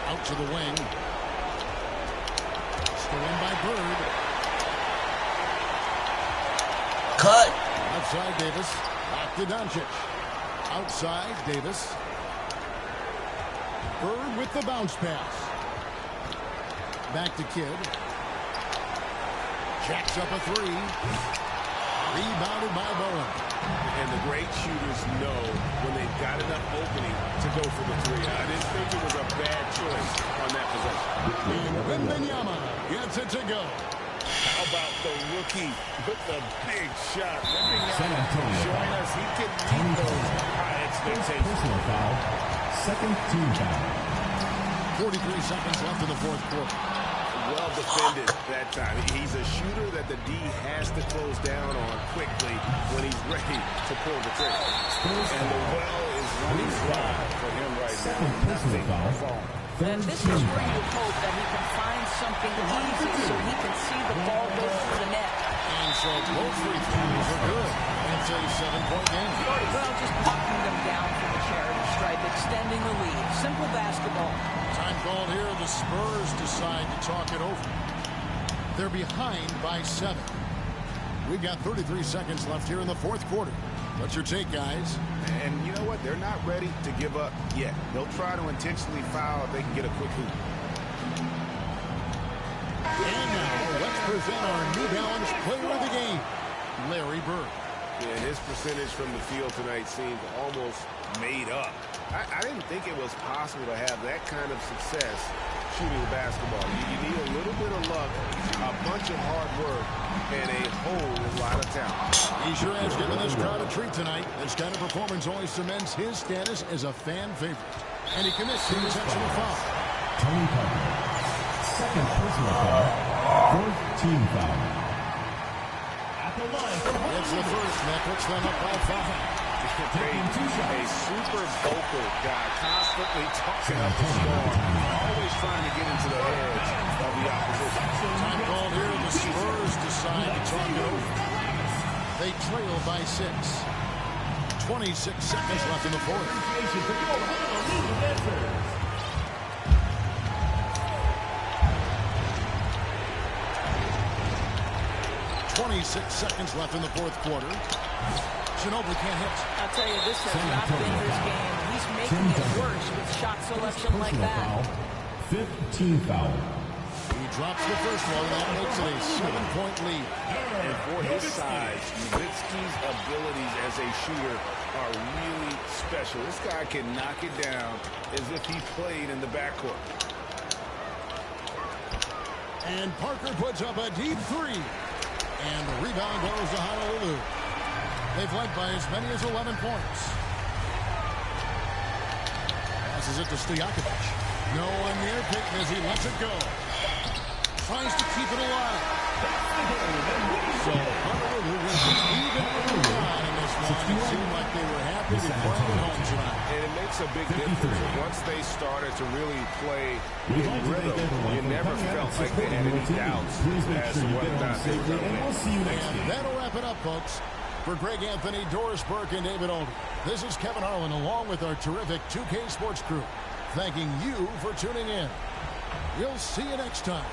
Out to the wing. Stolen by Bird. Cut. Outside Davis. Back to Doncic. Outside Davis. Bird with the bounce pass. Back to Kidd. Jacks up a three. Rebounded by Bowen. And the great shooters know when they've got enough opening to go for the three. I didn't think it was a bad choice on that possession. And Wembanyama gets it to go. How about the rookie with the big shot? Wembanyama showing us he can meet those high expectations. Personal foul. Second team foul. 43 seconds left in the fourth quarter. Well defended that time. He's a shooter that the D has to close down on quickly when he's ready to pull the trigger. And the well is running dry for him right now. Nothing falling. And this is where you hope that he can find something easy so he can see the ball go through the net. And so both free throws are good. It's a 7-point game. Well, just knocking them down from the charity stripe, extending the lead. Simple basketball. Time called here. The Spurs decide to talk it over. They're behind by 7. We've got 33 seconds left here in the fourth quarter. What's your take, guys? And you know what? They're not ready to give up yet. They'll try to intentionally foul if they can get a quick hoop. And now, let's present our New Balance player of the game, Larry Bird. Yeah, his percentage from the field tonight seemed almost made up. I didn't think it was possible to have that kind of success shooting the basketball. You need a little bit of luck, a bunch of hard work, and a whole lot of talent. He sure has given this crowd a treat tonight. This kind of performance always cements his status as a fan favorite. And he commits an intentional foul. Tony Parker. Second personal foul. Fourth team foul. It's the first, and that puts them up by 5. A super vocal guy, constantly talking up the storm, always trying to get into the heads of the opposition. Time called here. The Spurs decide to talk it over. They trail by 6. 26 seconds left in the fourth. 26 seconds left in the fourth quarter. Ginobili can't hit. I'll tell you, this has not been his game. He's making it worse with shot selection like that. Fifth team foul. He drops the first one, and that makes it a 7-point lead. And for his size, Nowitzki's abilities as a shooter are really special. This guy can knock it down as if he played in the backcourt. And Parker puts up a deep three. And the rebound goes to Honolulu. They've led by as many as 11 points. Passes it to Stojakovic. No one near Payton as he lets it go. Tries to keep it alive. So Honolulu was even early on in this one. It seemed like they were happy to play at home tonight. And it makes a big difference. Once they started to really play in rhythm, you never felt like they had any doubts as to whether or not they were going to win. And that'll wrap it up, folks. For Greg Anthony, Doris Burke, and David Oldie, this is Kevin Harlan along with our terrific 2K Sports crew, thanking you for tuning in. We'll see you next time.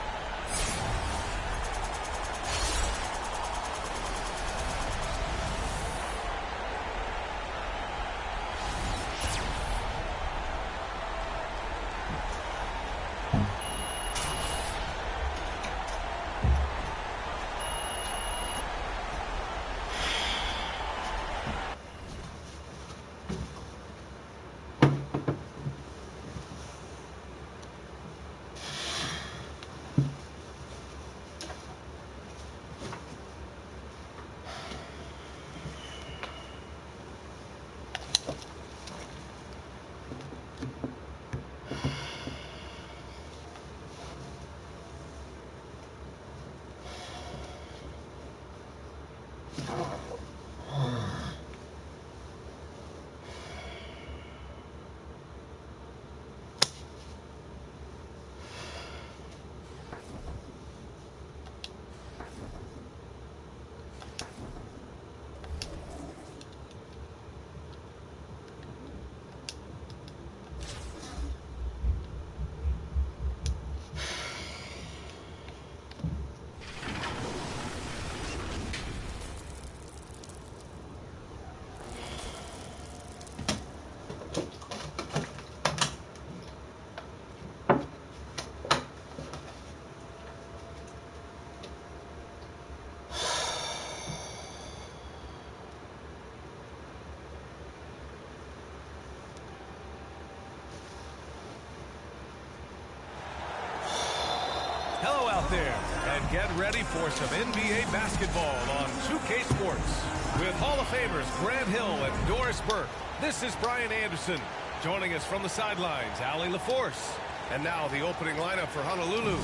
Hello out there, and get ready for some NBA basketball on 2K Sports. With Hall of Famers Grant Hill and Doris Burke, this is Brian Anderson. Joining us from the sidelines, Allie LaForce. And now the opening lineup for Honolulu.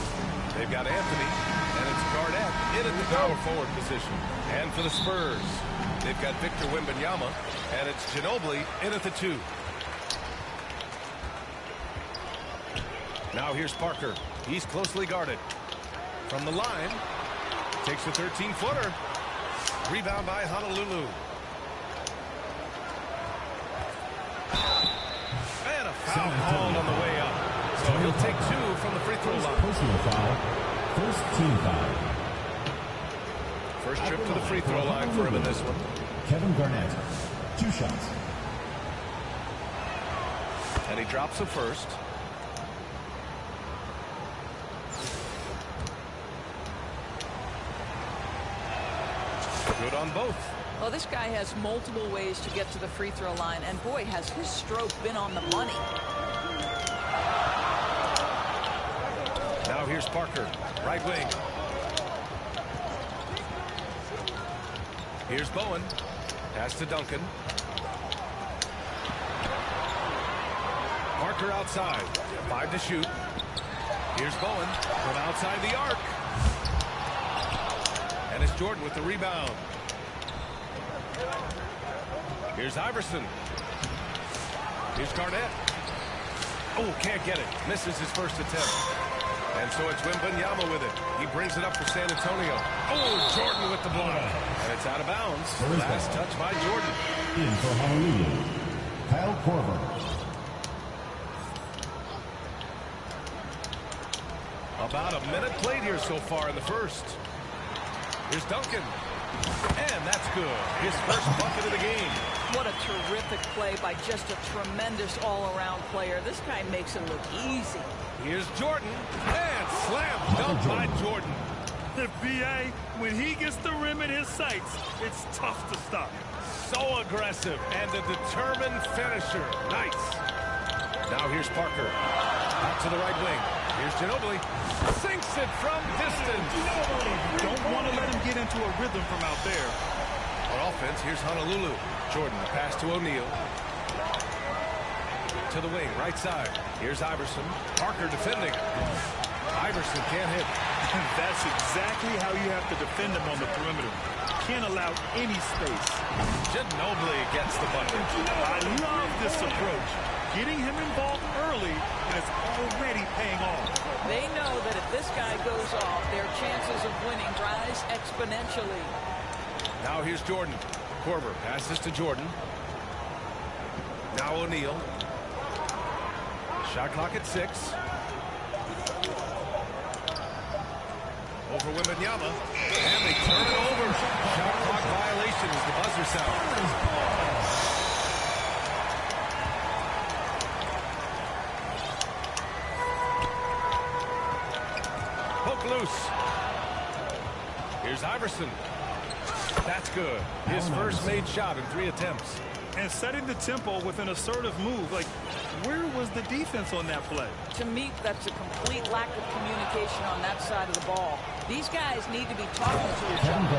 They've got Anthony, and it's Garnett in at the power forward position. And for the Spurs, they've got Victor Wembanyama, and it's Ginobili in at the 2. Now here's Parker. He's closely guarded. From the line, takes a 13-footer. Rebound by Honolulu. And a foul called on the way up. So he'll take 2 from the free throw line. Personal foul. First team foul. First trip to the free throw line for him in this one. Kevin Garnett. 2 shots. And he drops the first. Good on both. Well, this guy has multiple ways to get to the free throw line, and boy, has his stroke been on the money. Now here's Parker, right wing. Here's Bowen. Pass to Duncan. Parker outside. 5 to shoot. Here's Bowen from outside the arc. And it's Jordan with the rebound. Here's Iverson. Here's Garnett. Oh, can't get it. Misses his first attempt. And so it's Wembanyama with it. He brings it up for San Antonio. Oh, Jordan with the block. And it's out of bounds. Last touch by Jordan. In for Honolulu, Kyle Korver. About a minute played here so far in the first. Here's Duncan. And that's good. His first bucket of the game. What a terrific play by just a tremendous all-around player. This guy makes it look easy. Here's Jordan. And slam dunk by Jordan. The BA, when he gets the rim in his sights, it's tough to stop. So aggressive and a determined finisher. Nice. Now here's Parker. Out to the right wing. Here's Ginobili. Sinks it from distance. Don't want to let him get into a rhythm from out there. On offense, here's Honolulu. Jordan, the pass to O'Neal. To the wing, right side. Here's Iverson. Parker defending. Iverson can't hit. That's exactly how you have to defend him on the perimeter. Can't allow any space. Ginobili gets the bucket. I love this approach. Getting him involved early, and it's already paying off. They know that if this guy goes off, their chances of winning rise exponentially. Now here's Jordan. Korver passes to Jordan. Now O'Neal. Shot clock at 6. Over Wembanyama. And they turn it over. Shot clock violation as the buzzer sounds. Loose. Here's Iverson. That's good. His first made shot in 3 attempts. And setting the tempo with an assertive move. Like, where was the defense on that play? To me, that's a complete lack of communication on that side of the ball. These guys need to be talking to each other.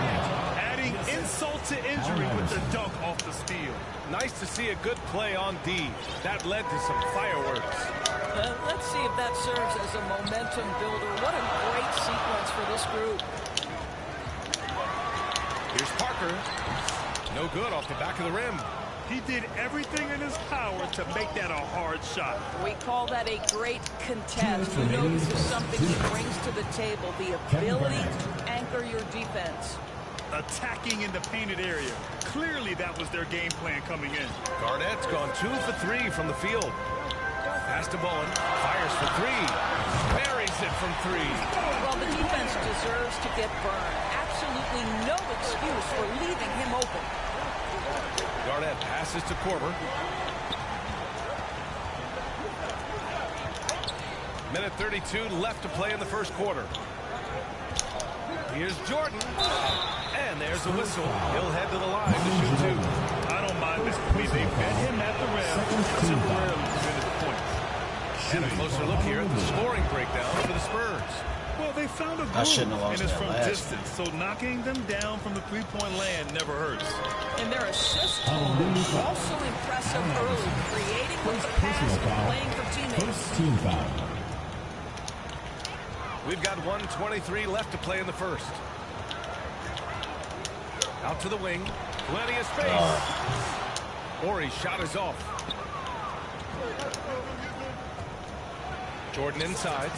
Adding insult to injury with the dunk off the steal. Nice to see a good play on D. That led to some fireworks. Let's see if that serves as a momentum builder. What a great sequence for this group. Here's Parker. No good off the back of the rim. He did everything in his power to make that a hard shot. We call that a great contest. You know this is something he brings to the table, the ability to anchor your defense. Attacking in the painted area. Clearly that was their game plan coming in. Garnett's gone 2 for 3 from the field. Pass to Bowen. Fires for 3. Buries it from 3. Well, the defense deserves to get burned. Absolutely no excuse for leaving him open. Garnett passes to Korver. Minute 32 left to play in the first quarter. Here's Jordan. And there's a whistle. He'll head to the line to shoot 2. I don't mind this. They met him at the rim and temporarily prevented the point. And a closer look here at the scoring breakdown for the Spurs. Well, they found a I shouldn't have groove, lost and it's that from last distance, so knocking them down from the three-point land never hurts. And their assist also impressive early, creating with the pass and playing for teammates. First team foul. We've got 1:23 left to play in the first. Out to the wing. Plenty of space. Horry's shot is off. Jordan inside.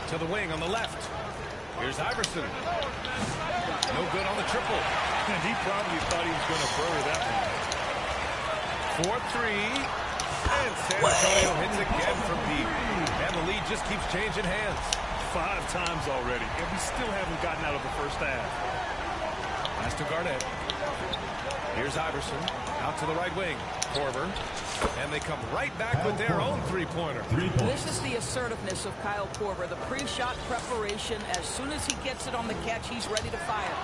To the wing on the left. Here's Iverson. No good on the triple. And he probably thought he was going to bury that one. 4-3. And San Antonio hits again from deep. And the lead just keeps changing hands. 5 times already, and we still haven't gotten out of the first half. Pass to Garnett. Here's Iverson. Out to the right wing. Korver. And they come right back with their own three-pointer. This is the assertiveness of Kyle Korver, the pre-shot preparation. As soon as he gets it on the catch, he's ready to fire.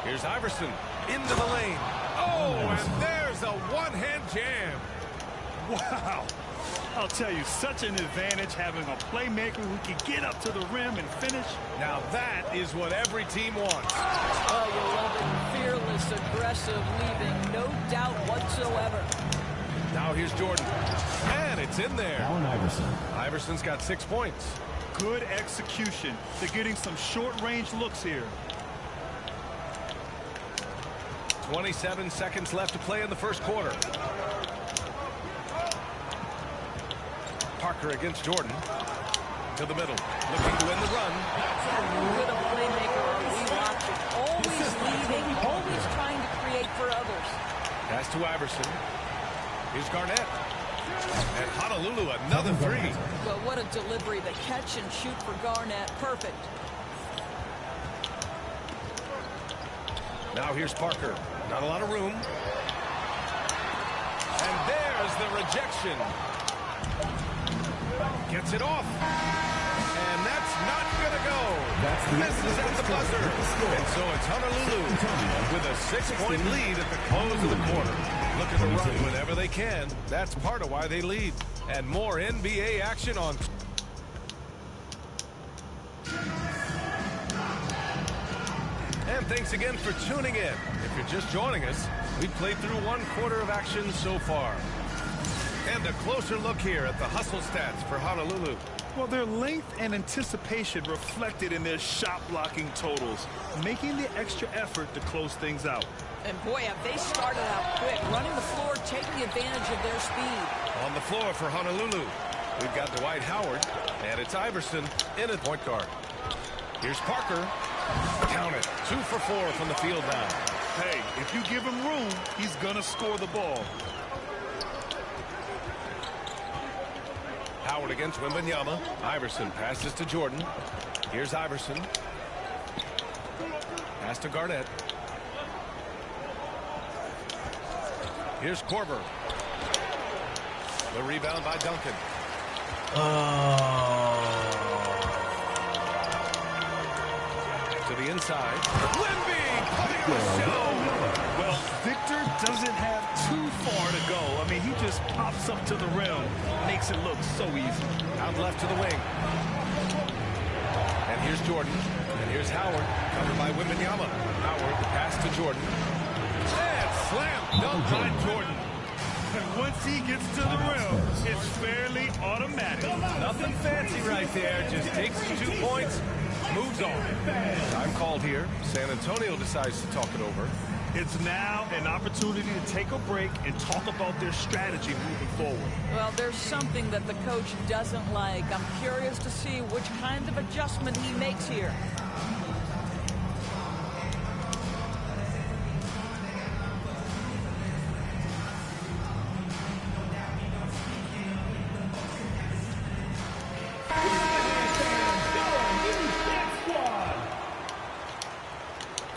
Here's Iverson into the lane. Oh, and there's a one-hand jam. Wow. I'll tell you, such an advantage having a playmaker who can get up to the rim and finish. Now that is what every team wants. Oh, you love it. Fearless, aggressive, leaving no doubt whatsoever. Now here's Jordan. And it's in there. Allen Iverson. Iverson's got 6 points. Good execution. They're getting some short-range looks here. 27 seconds left to play in the first quarter. Parker against Jordan. To the middle. Looking to win the run. How good a playmaker are we watching? Always leading, always trying to create for others. Pass to Iverson. Here's Garnett. And Honolulu, another 3. Well, what a delivery. The catch and shoot for Garnett. Perfect. Now here's Parker. Not a lot of room. And there's the rejection. Gets it off. And that's not going to go. Misses at the buzzer. And so it's Honolulu with a 6-point lead at the close of the quarter. Looking to run whenever they can. That's part of why they lead. And more NBA action on. And thanks again for tuning in. If you're just joining us, we've played through 1 quarter of action so far. And a closer look here at the hustle stats for Honolulu. Well, their length and anticipation reflected in their shot blocking totals, making the extra effort to close things out. And boy, have they started out quick, running the floor, taking advantage of their speed. On the floor for Honolulu, we've got Dwight Howard, and it's Iverson in at point guard. Here's Parker. Count it. 2 for 4 from the field now. Hey, if you give him room, he's gonna score the ball. Howard against Wembanyama. Iverson passes to Jordan. Here's Iverson. Pass to Garnett. Here's Korver. The rebound by Duncan. To the inside. Wemby putting on a show. Well, Victor doesn't have too far to go. I mean, he just pops up to the rim, makes it look so easy. Out left to the wing. And here's Jordan. And here's Howard. Covered by Wembanyama. Howard, the pass to Jordan. And slam dunk by Jordan. And once he gets to the rim, it's fairly automatic. Nothing fancy right there. Just takes 2 points, Moves on. Time called here. San Antonio decides to talk it over. It's now an opportunity to take a break and talk about their strategy moving forward. Well, there's something that the coach doesn't like. I'm curious to see which kind of adjustment he makes here.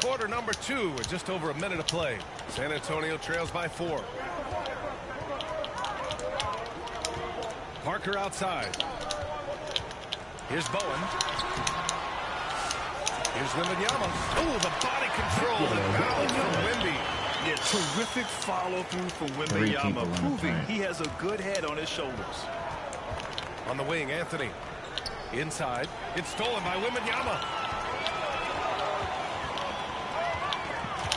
Quarter number 2 with just over a minute to play. San Antonio trails by 4. Parker outside. Here's Bowen. Here's Wembanyama. Oh, the body control and balance from Wemby. Yeah, terrific follow-through from Wembanyama, proving he has a good head on his shoulders. On the wing, Anthony. Inside. It's stolen by Wembanyama.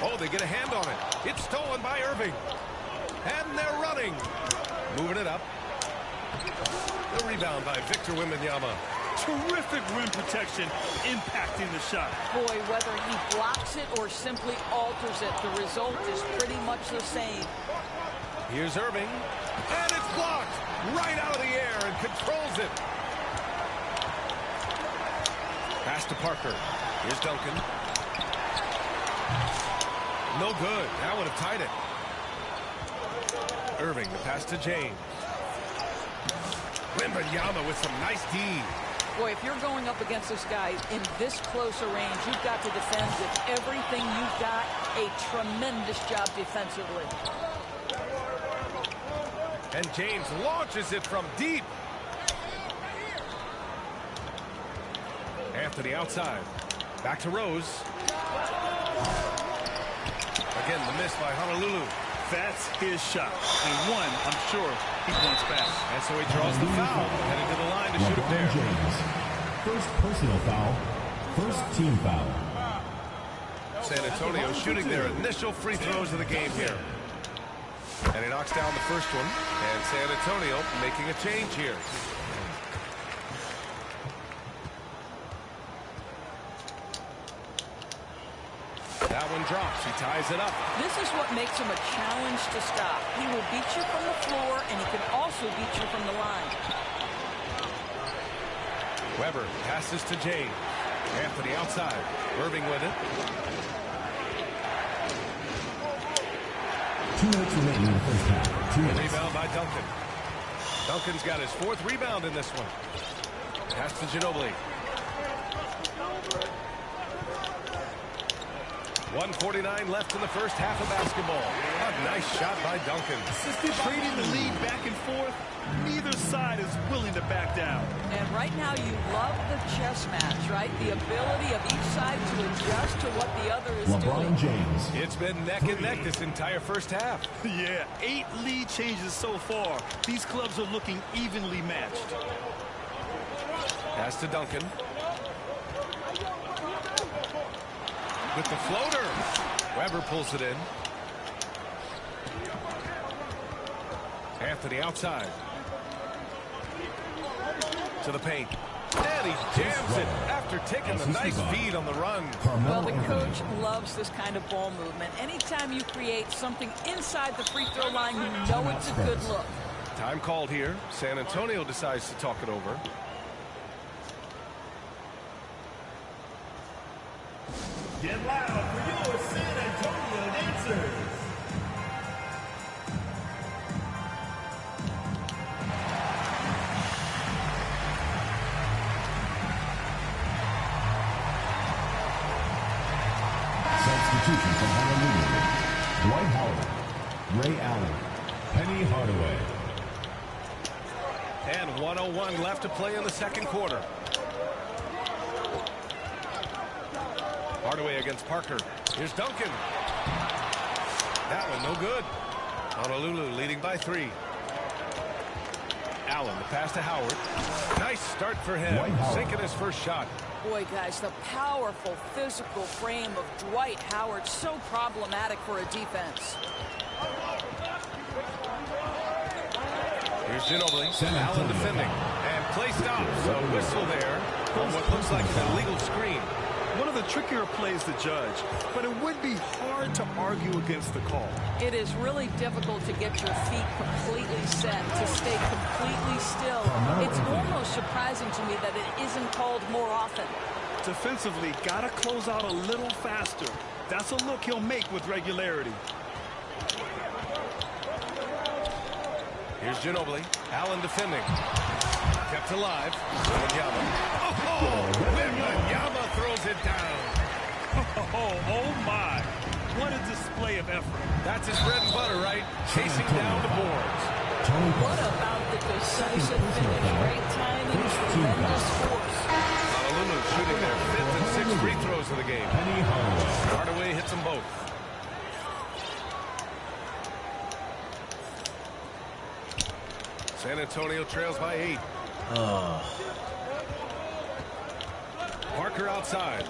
Oh, they get a hand on it. It's stolen by Irving. And they're running. Moving it up. The rebound by Victor Wembanyama. Terrific rim protection, impacting the shot. Boy, whether he blocks it or simply alters it, the result is pretty much the same. Here's Irving. And it's blocked right out of the air and controls it. Pass to Parker. Here's Duncan. No good. That would have tied it. Irving, the pass to James. Wembanyama with some nice D. Boy, if you're going up against this guy in this close a range, you've got to defend with everything you've got. A tremendous job defensively. And James launches it from deep. Anthony outside. Back to Rose. Again, the miss by Honolulu. That's his shot. And one, I'm sure, he wants back. And so he draws the foul. Headed to the line to shoot it there. James. First personal foul. First team foul. San Antonio shooting their initial free throws of the game here. And he knocks down the first one. And San Antonio making a change here. That one drops. He ties it up. This is what makes him a challenge to stop. He will beat you from the floor, and he can also beat you from the line. Weber passes to James. Anthony outside. Irving with it. 2 minutes remaining in the first half. 2 minutes. Rebound by Duncan. Duncan's got his 4th rebound in this one. Pass to Ginobili. 1:49 left in the first half of basketball. A nice shot by Duncan. Trading the lead back and forth, neither side is willing to back down. And right now you love the chess match, right? The ability of each side to adjust to what the other is doing. LeBron James. It's been neck and neck this entire first half. Yeah, 8 lead changes so far. These clubs are looking evenly matched. Pass to Duncan. With the floater. Weber pulls it in. Anthony outside. To the paint. And he jams it after taking the nice feed on the run. Well, the coach loves this kind of ball movement. Anytime you create something inside the free throw line, you know it's a good look. Time called here. San Antonio decides to talk it over. Get loud for your San Antonio dancers. Substitution from Honolulu. Dwight Howard, Ray Allen, Penny Hardaway. And 1:01 left to play in the second quarter. Hardaway against Parker. Here's Duncan. That one no good. Honolulu leading by 3. Allen, the pass to Howard. Nice start for him. Sinking his first shot. Boy, guys, the powerful physical frame of Dwight Howard, so problematic for a defense. Here's Ginobili. Allen defending. And play stops. So whistle there. on what looks like an illegal screen. One of the trickier plays to judge, but it would be hard to argue against the call. It is really difficult to get your feet completely set, to stay completely still. It's almost surprising to me that it isn't called more often. Defensively, gotta close out a little faster. That's a look he'll make with regularity. Here's Ginobili. Allen defending. Kept alive. Wembanyama. Oh, Wembanyama throws it down. Oh my. What a display of effort. That's his bread and butter, right? Chasing down the boards. What about the decisive finish? Great timing, tremendous force. Honolulu shooting their 5th and 6th free throws of the game. Hardaway hits them both. San Antonio trails by 8. Parker outside.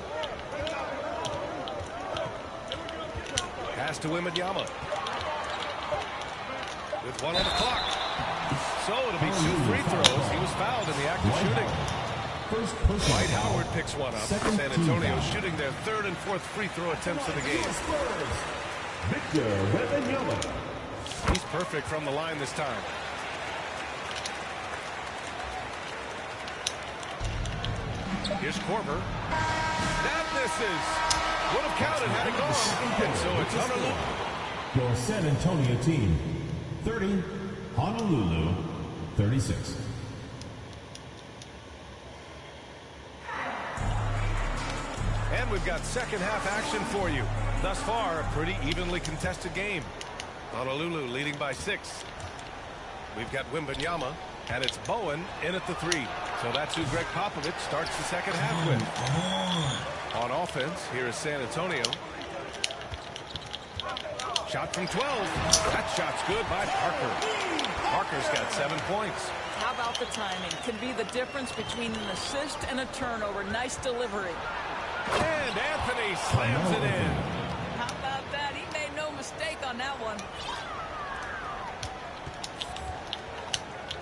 Pass to Wembanyama. With 1 on the clock. So it'll be 2 free throws. He was fouled in the act of shooting. Dwight Howard picks one up. San Antonio shooting their 3rd and 4th free throw attempts of the game. He's perfect from the line this time. Here's Korver. That misses. Would have counted had it gone. And so it's Honolulu. Your San Antonio team, 30. Honolulu, 36. And we've got second half action for you. Thus far, a pretty evenly contested game. Honolulu leading by 6. We've got Wembanyama, and it's Bowen in at the 3. So that's who Greg Popovich starts the second half with. On offense, here is San Antonio. Shot from 12. That shot's good by Parker. Parker's got 7 points. How about the timing? Can be the difference between an assist and a turnover. Nice delivery. And Anthony slams it in. How about that? He made no mistake on that one.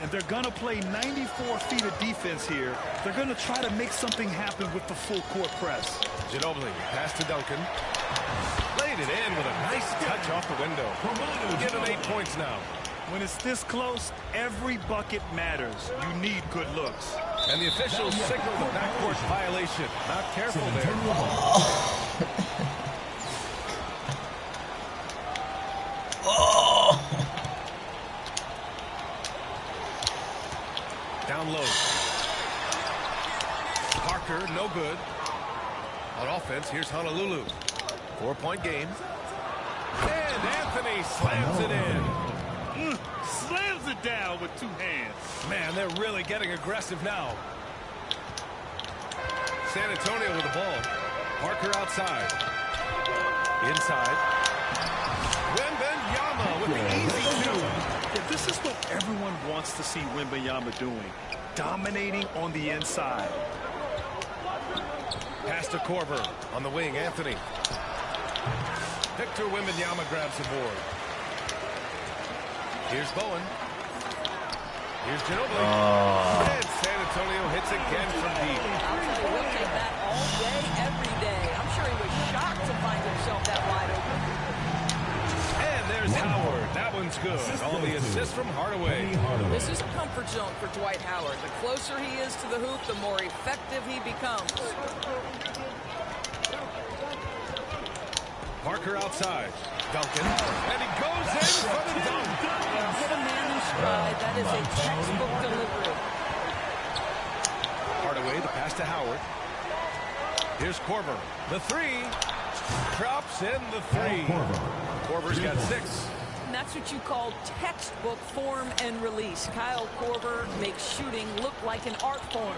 And they're going to play 94 feet of defense here. They're going to try to make something happen with the full court press. Ginobili, pass to Duncan. Laid it in with a nice touch off the window. Give him 8 points now. When it's this close, every bucket matters. You need good looks. And the officials signal the backcourt violation. Not careful there. Down low. Parker, no good. On offense, here's Honolulu. 4-point game. And Anthony slams it in. Slams it down with 2 hands. Man, they're really getting aggressive now. San Antonio with the ball. Parker outside. Inside. Wembanyama with the easy 2. Yeah, this is what everyone wants to see Wembanyama doing. Dominating on the inside. Pass to Korver. On the wing, Anthony. Victor Wembanyama grabs the board. Here's Bowen. Here's Ginobili. And San Antonio hits again from deep. We'll take that all day, every day. I'm sure he was shocked to find himself that wide open. And there's Howard. That one's good. On the assist from Hardaway. This is a comfort zone for Dwight Howard. The closer he is to the hoop, the more effective he becomes. Parker outside. Duncan. And he goes in for the dunk. Get a man in stride. That is a textbook delivery. Hardaway, the pass to Howard. Here's Korver. The 3. Drops in the 3. Korver's got 6. And that's what you call textbook form and release. Kyle Korver makes shooting look like an art form.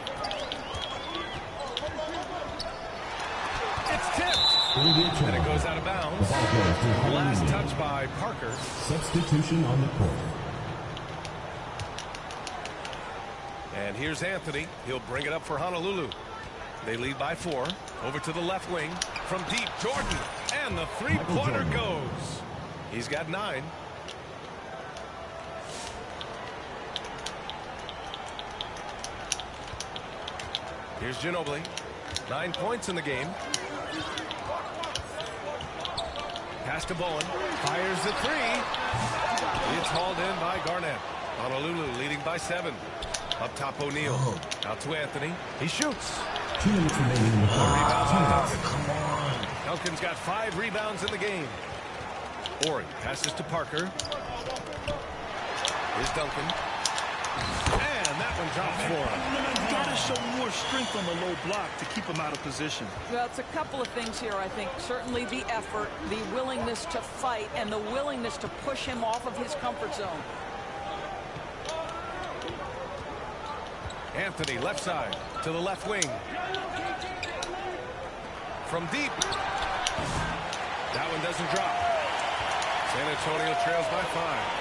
It's tipped. And it goes out of bounds. Last touch by Parker. Substitution on the court. And here's Anthony. He'll bring it up for Honolulu. They lead by 4. Over to the left wing. From deep, Jordan. And the 3-pointer goes. He's got 9. Here's Ginobili. 9 points in the game. Pass to Bowen. Fires the three. It's hauled in by Garnett. Honolulu leading by 7. Up top, O'Neal. Out to Anthony. He shoots. 2 minutes remaining in the quarter. Come on. Duncan's got 5 rebounds in the game. Ori passes to Parker. Here's Duncan. And that one drops for him. You gotta show more strength on the low block to keep him out of position. Well, it's a couple of things here, I think. Certainly the effort, the willingness to fight, and the willingness to push him off of his comfort zone. Anthony, left side, to the left wing. From deep. That one doesn't drop. San Antonio trails by 5.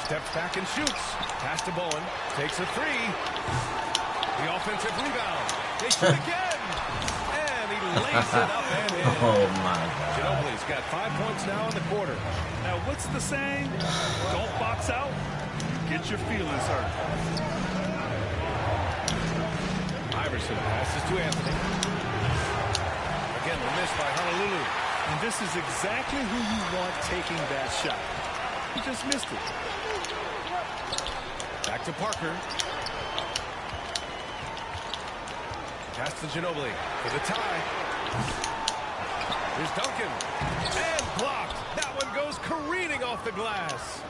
Steps back and shoots. Pass to Bowen. Takes a three. The offensive rebound. They shoot again. And he lays it up and in. Oh, my God. Ginobili's got 5 points now in the quarter. Now, what's the saying? Don't box out. Get your feelings hurt. Iverson passes to Anthony. Again, the miss by Honolulu. And this is exactly who you want taking that shot. He just missed it. Back to Parker. Pass to Ginobili for the tie. Here's Duncan. And blocked. That one goes careening off the glass.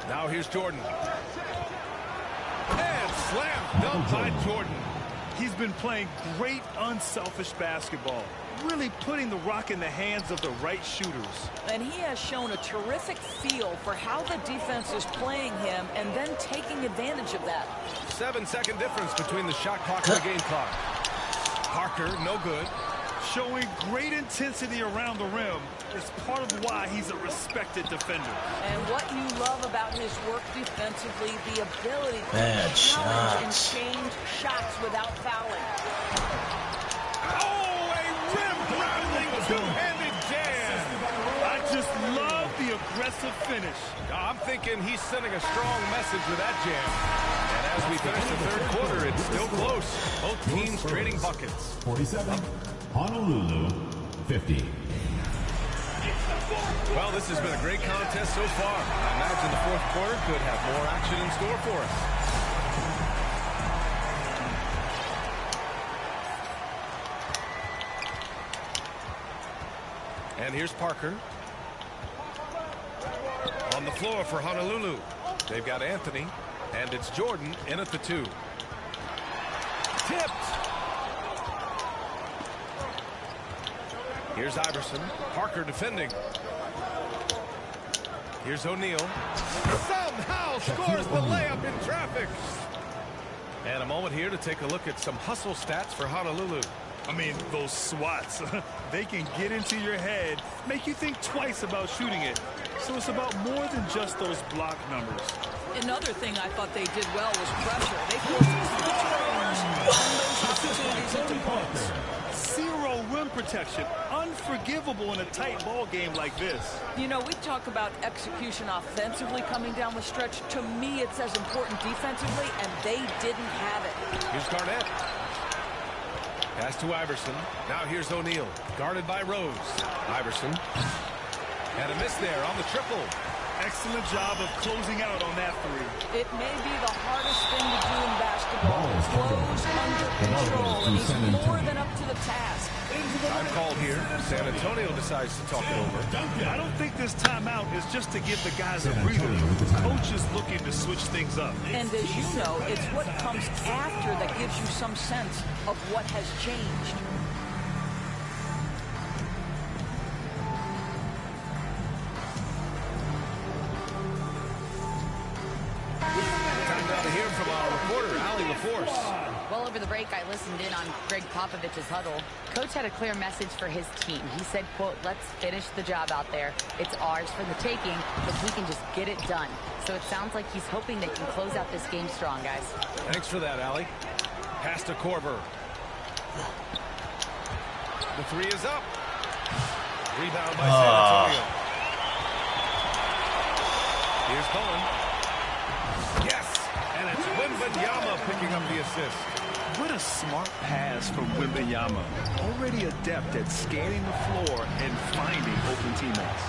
Now here's Jordan. And slam dunk by Jordan. He's been playing great unselfish basketball. Really putting the rock in the hands of the right shooters. And he has shown a terrific feel for how the defense is playing him and then taking advantage of that. 7-second difference between the shot clock and the game clock. Parker, no good. Showing great intensity around the rim is part of why he's a respected defender. And what you love about his work defensively, the ability to Bad challenge and shots. change shots without fouling. Oh, a rim-rattling two-handed jam. I just love the aggressive finish. I'm thinking he's sending a strong message with that jam. And as we finish the third quarter, it's still close. Both teams trading buckets. 47. Honolulu, 50. Well, this has been a great contest so far. I imagine the fourth quarter could have more action in store for us. And here's Parker. On the floor for Honolulu. They've got Anthony, and it's Jordan in at the 2. Tipped. Here's Iverson. Parker defending. Here's O'Neal. Somehow scores the layup in traffic. And a moment here to take a look at some hustle stats for Honolulu. I mean, those swats, they can get into your head, make you think twice about shooting it. So it's about more than just those block numbers. Another thing I thought they did well was pressure. They forced turnovers and those opportunities into points. Zero rim protection. Unforgivable in a tight ball game like this. You know, we talk about execution offensively coming down the stretch. To me, it's as important defensively, and they didn't have it. Here's Garnett. Pass to Iverson. Now here's O'Neal. Guarded by Rose. Iverson. And a miss there on the triple. Excellent job of closing out on that three. It may be the hardest thing to do in basketball. Close under control. And he's more than up to the task. Time called here. San Antonio decides to talk it over. I don't think this timeout is just to give the guys a breather. Coach is looking to switch things up. And as you know, it's what comes after that gives you some sense of what has changed. Time now to hear from our reporter, Allie LaForce. Well, over the break, I listened in on Greg Popovich's huddle. Coach had a clear message for his team. He said, quote, let's finish the job out there. It's ours for the taking, if we can just get it done. So it sounds like he's hoping they can close out this game strong, guys. Thanks for that, Allie. Pass to Korver. The three is up. Rebound by San Antonio. Here's Bowen. Yes! And it's Wembanyama picking up the assist. What a smart pass from Wembanyama. Already adept at scanning the floor and finding open teammates.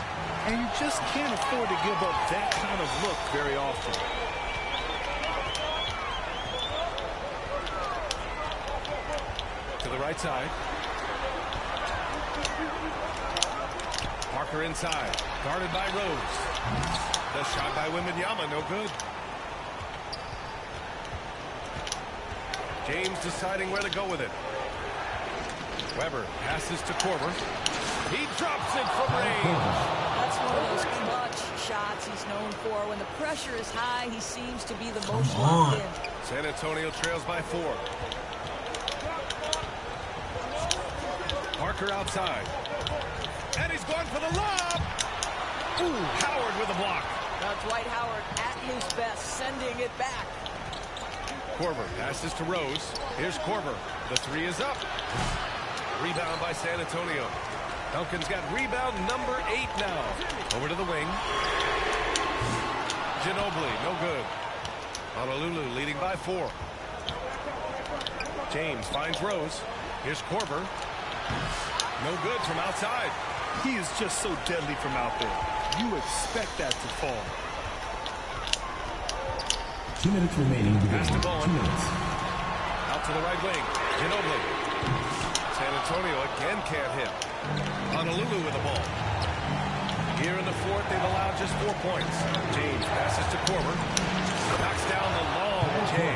And you just can't afford to give up that kind of look very often. To the right side. Parker inside. Guarded by Rose. The shot by Wembanyama, no good. James deciding where to go with it. Weber passes to Korver. He drops it from range. That's one of those clutch shots he's known for. When the pressure is high, he seems to be the most locked in. San Antonio trails by 4. Parker outside. And he's going for the lob. Ooh, Howard with a block. Now Dwight Howard at his best, sending it back. Korver passes to Rose. Here's Korver. The 3 is up. Rebound by San Antonio. Duncan's got rebound number 8 now. Over to the wing. Ginobili, no good. Honolulu leading by 4. James finds Rose. Here's Korver. No good from outside. He is just so deadly from out there. You expect that to fall. 2 minutes remaining. Pass to 2 Bowen. minutes. Out to the right wing. Ginobili. San Antonio again can't hit. Honolulu with the ball. Here in the 4th, they've allowed just 4 points. James passes to Korver. Knocks down the long J.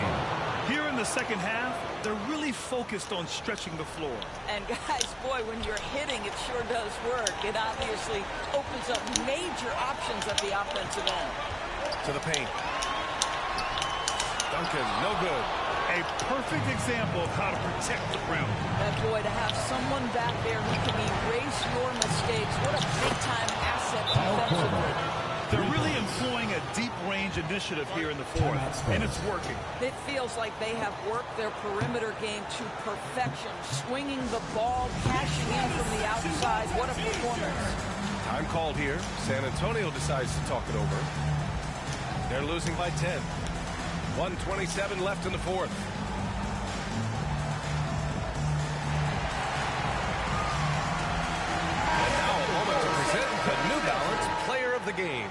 Here in the second half, they're really focused on stretching the floor. And guys, boy, when you're hitting, it sure does work. It obviously opens up major options at the offensive end. To the paint. Duncan, no good. A perfect example of how to protect the rim. And boy, to have someone back there who can erase your mistakes, what a big-time asset defensively. They're really employing a deep-range initiative here in the 4th, and it's working. It feels like they have worked their perimeter game to perfection, swinging the ball, cashing in from the outside. What a performance. Time called here. San Antonio decides to talk it over. They're losing by 10. 1:27 left in the 4th. And now a moment to present the New Balance Player of the Game.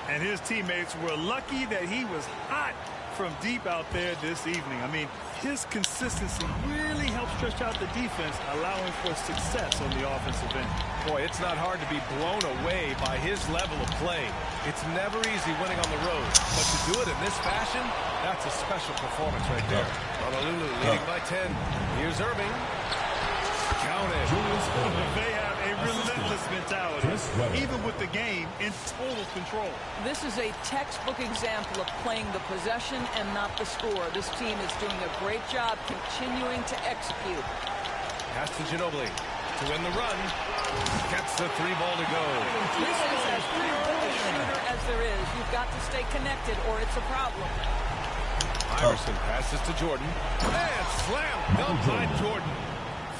And his teammates were lucky that he was hot from deep out there this evening. I mean, his consistency really helped stretch out the defense, allowing for success on the offensive end. Boy, it's not hard to be blown away by his level of play. It's never easy winning on the road, but to do it in this fashion, that's a special performance right there. Honolulu leading by 10. Here's Irving. Counted. They have a relentless mentality, even with the game in total control. This is a textbook example of playing the possession and not the score. This team is doing a great job continuing to execute. Pass to Ginobili to win the run. Gets the 3 ball to go. This is as good a shooter as there is. You've got to stay connected or it's a problem. Iverson passes to Jordan. And slam dunk by Jordan.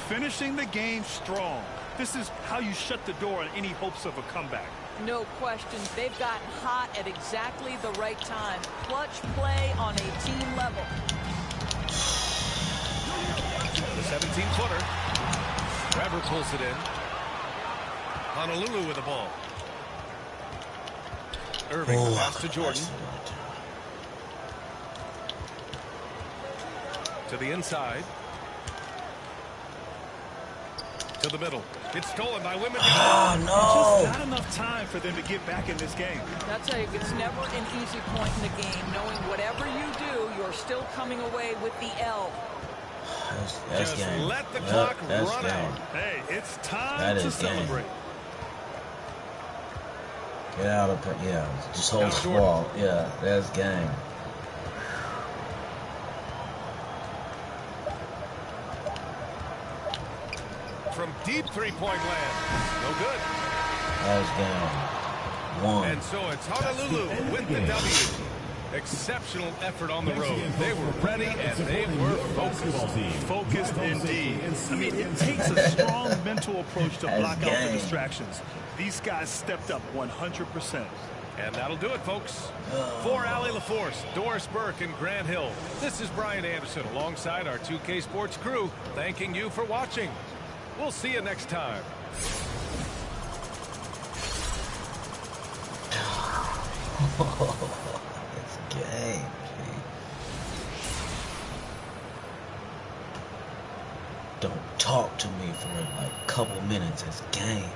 Finishing the game strong. This is how you shut the door on any hopes of a comeback. No question. They've gotten hot at exactly the right time. Clutch play on a team level. The 17-footer. Weber pulls it in. Honolulu with the ball. Irving pass to Jordan. To the inside. To the middle. It's stolen by Wembanyama. Oh, no. Just not enough time for them to get back in this game. That's how it's never an easy point in the game. Knowing whatever you do, you're still coming away with the L. That's Just game. let the clock That's run game. out. Hey, it's time That to is game. celebrate. Get out of it. Yeah, just hold the Jordan. ball. Yeah, that's game. From deep three-point land. No good. That was game. 1. And so it's Honolulu with the W. Exceptional effort on the road. They were ready and they were focused. Focused indeed. I mean, it takes a strong mental approach to block out the distractions. These guys stepped up 100%. And that'll do it, folks. For Allie LaForce, Doris Burke, and Grant Hill, this is Brian Anderson alongside our 2K Sports crew, thanking you for watching. We'll see you next time. It's game, G. Don't talk to me for like a couple minutes. It's game.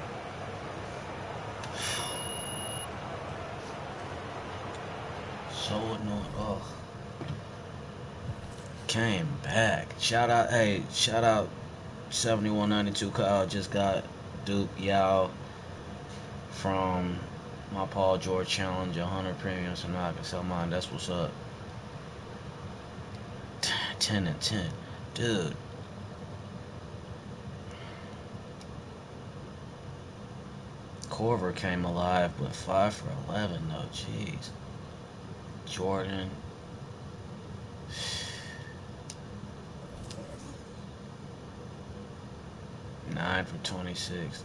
So annoying. Oh. Came back. Shout out, hey, shout out 7192 Kyle. Just got Duke Yao from my Paul George Challenge, 100 premium, so now I can sell mine. That's what's up. 10 and 10. Dude. Corver came alive, but 5 for 11 though. Jeez. Jordan. Nine for 26.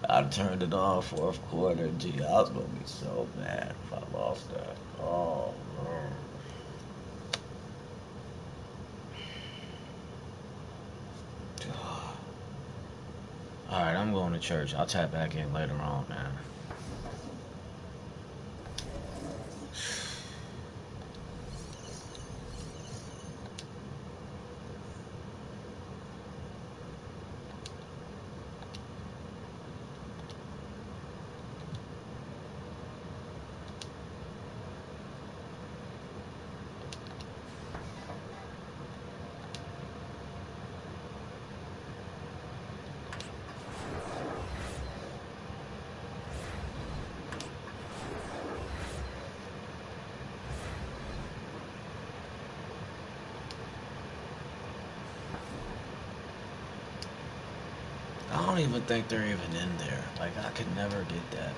I turned it on fourth quarter. Gee, I was gonna be so mad if I lost that. Oh man. Alright, I'm going to church. I'll tap back in later on, man. I don't even think they're even in there. Like, I could never get that.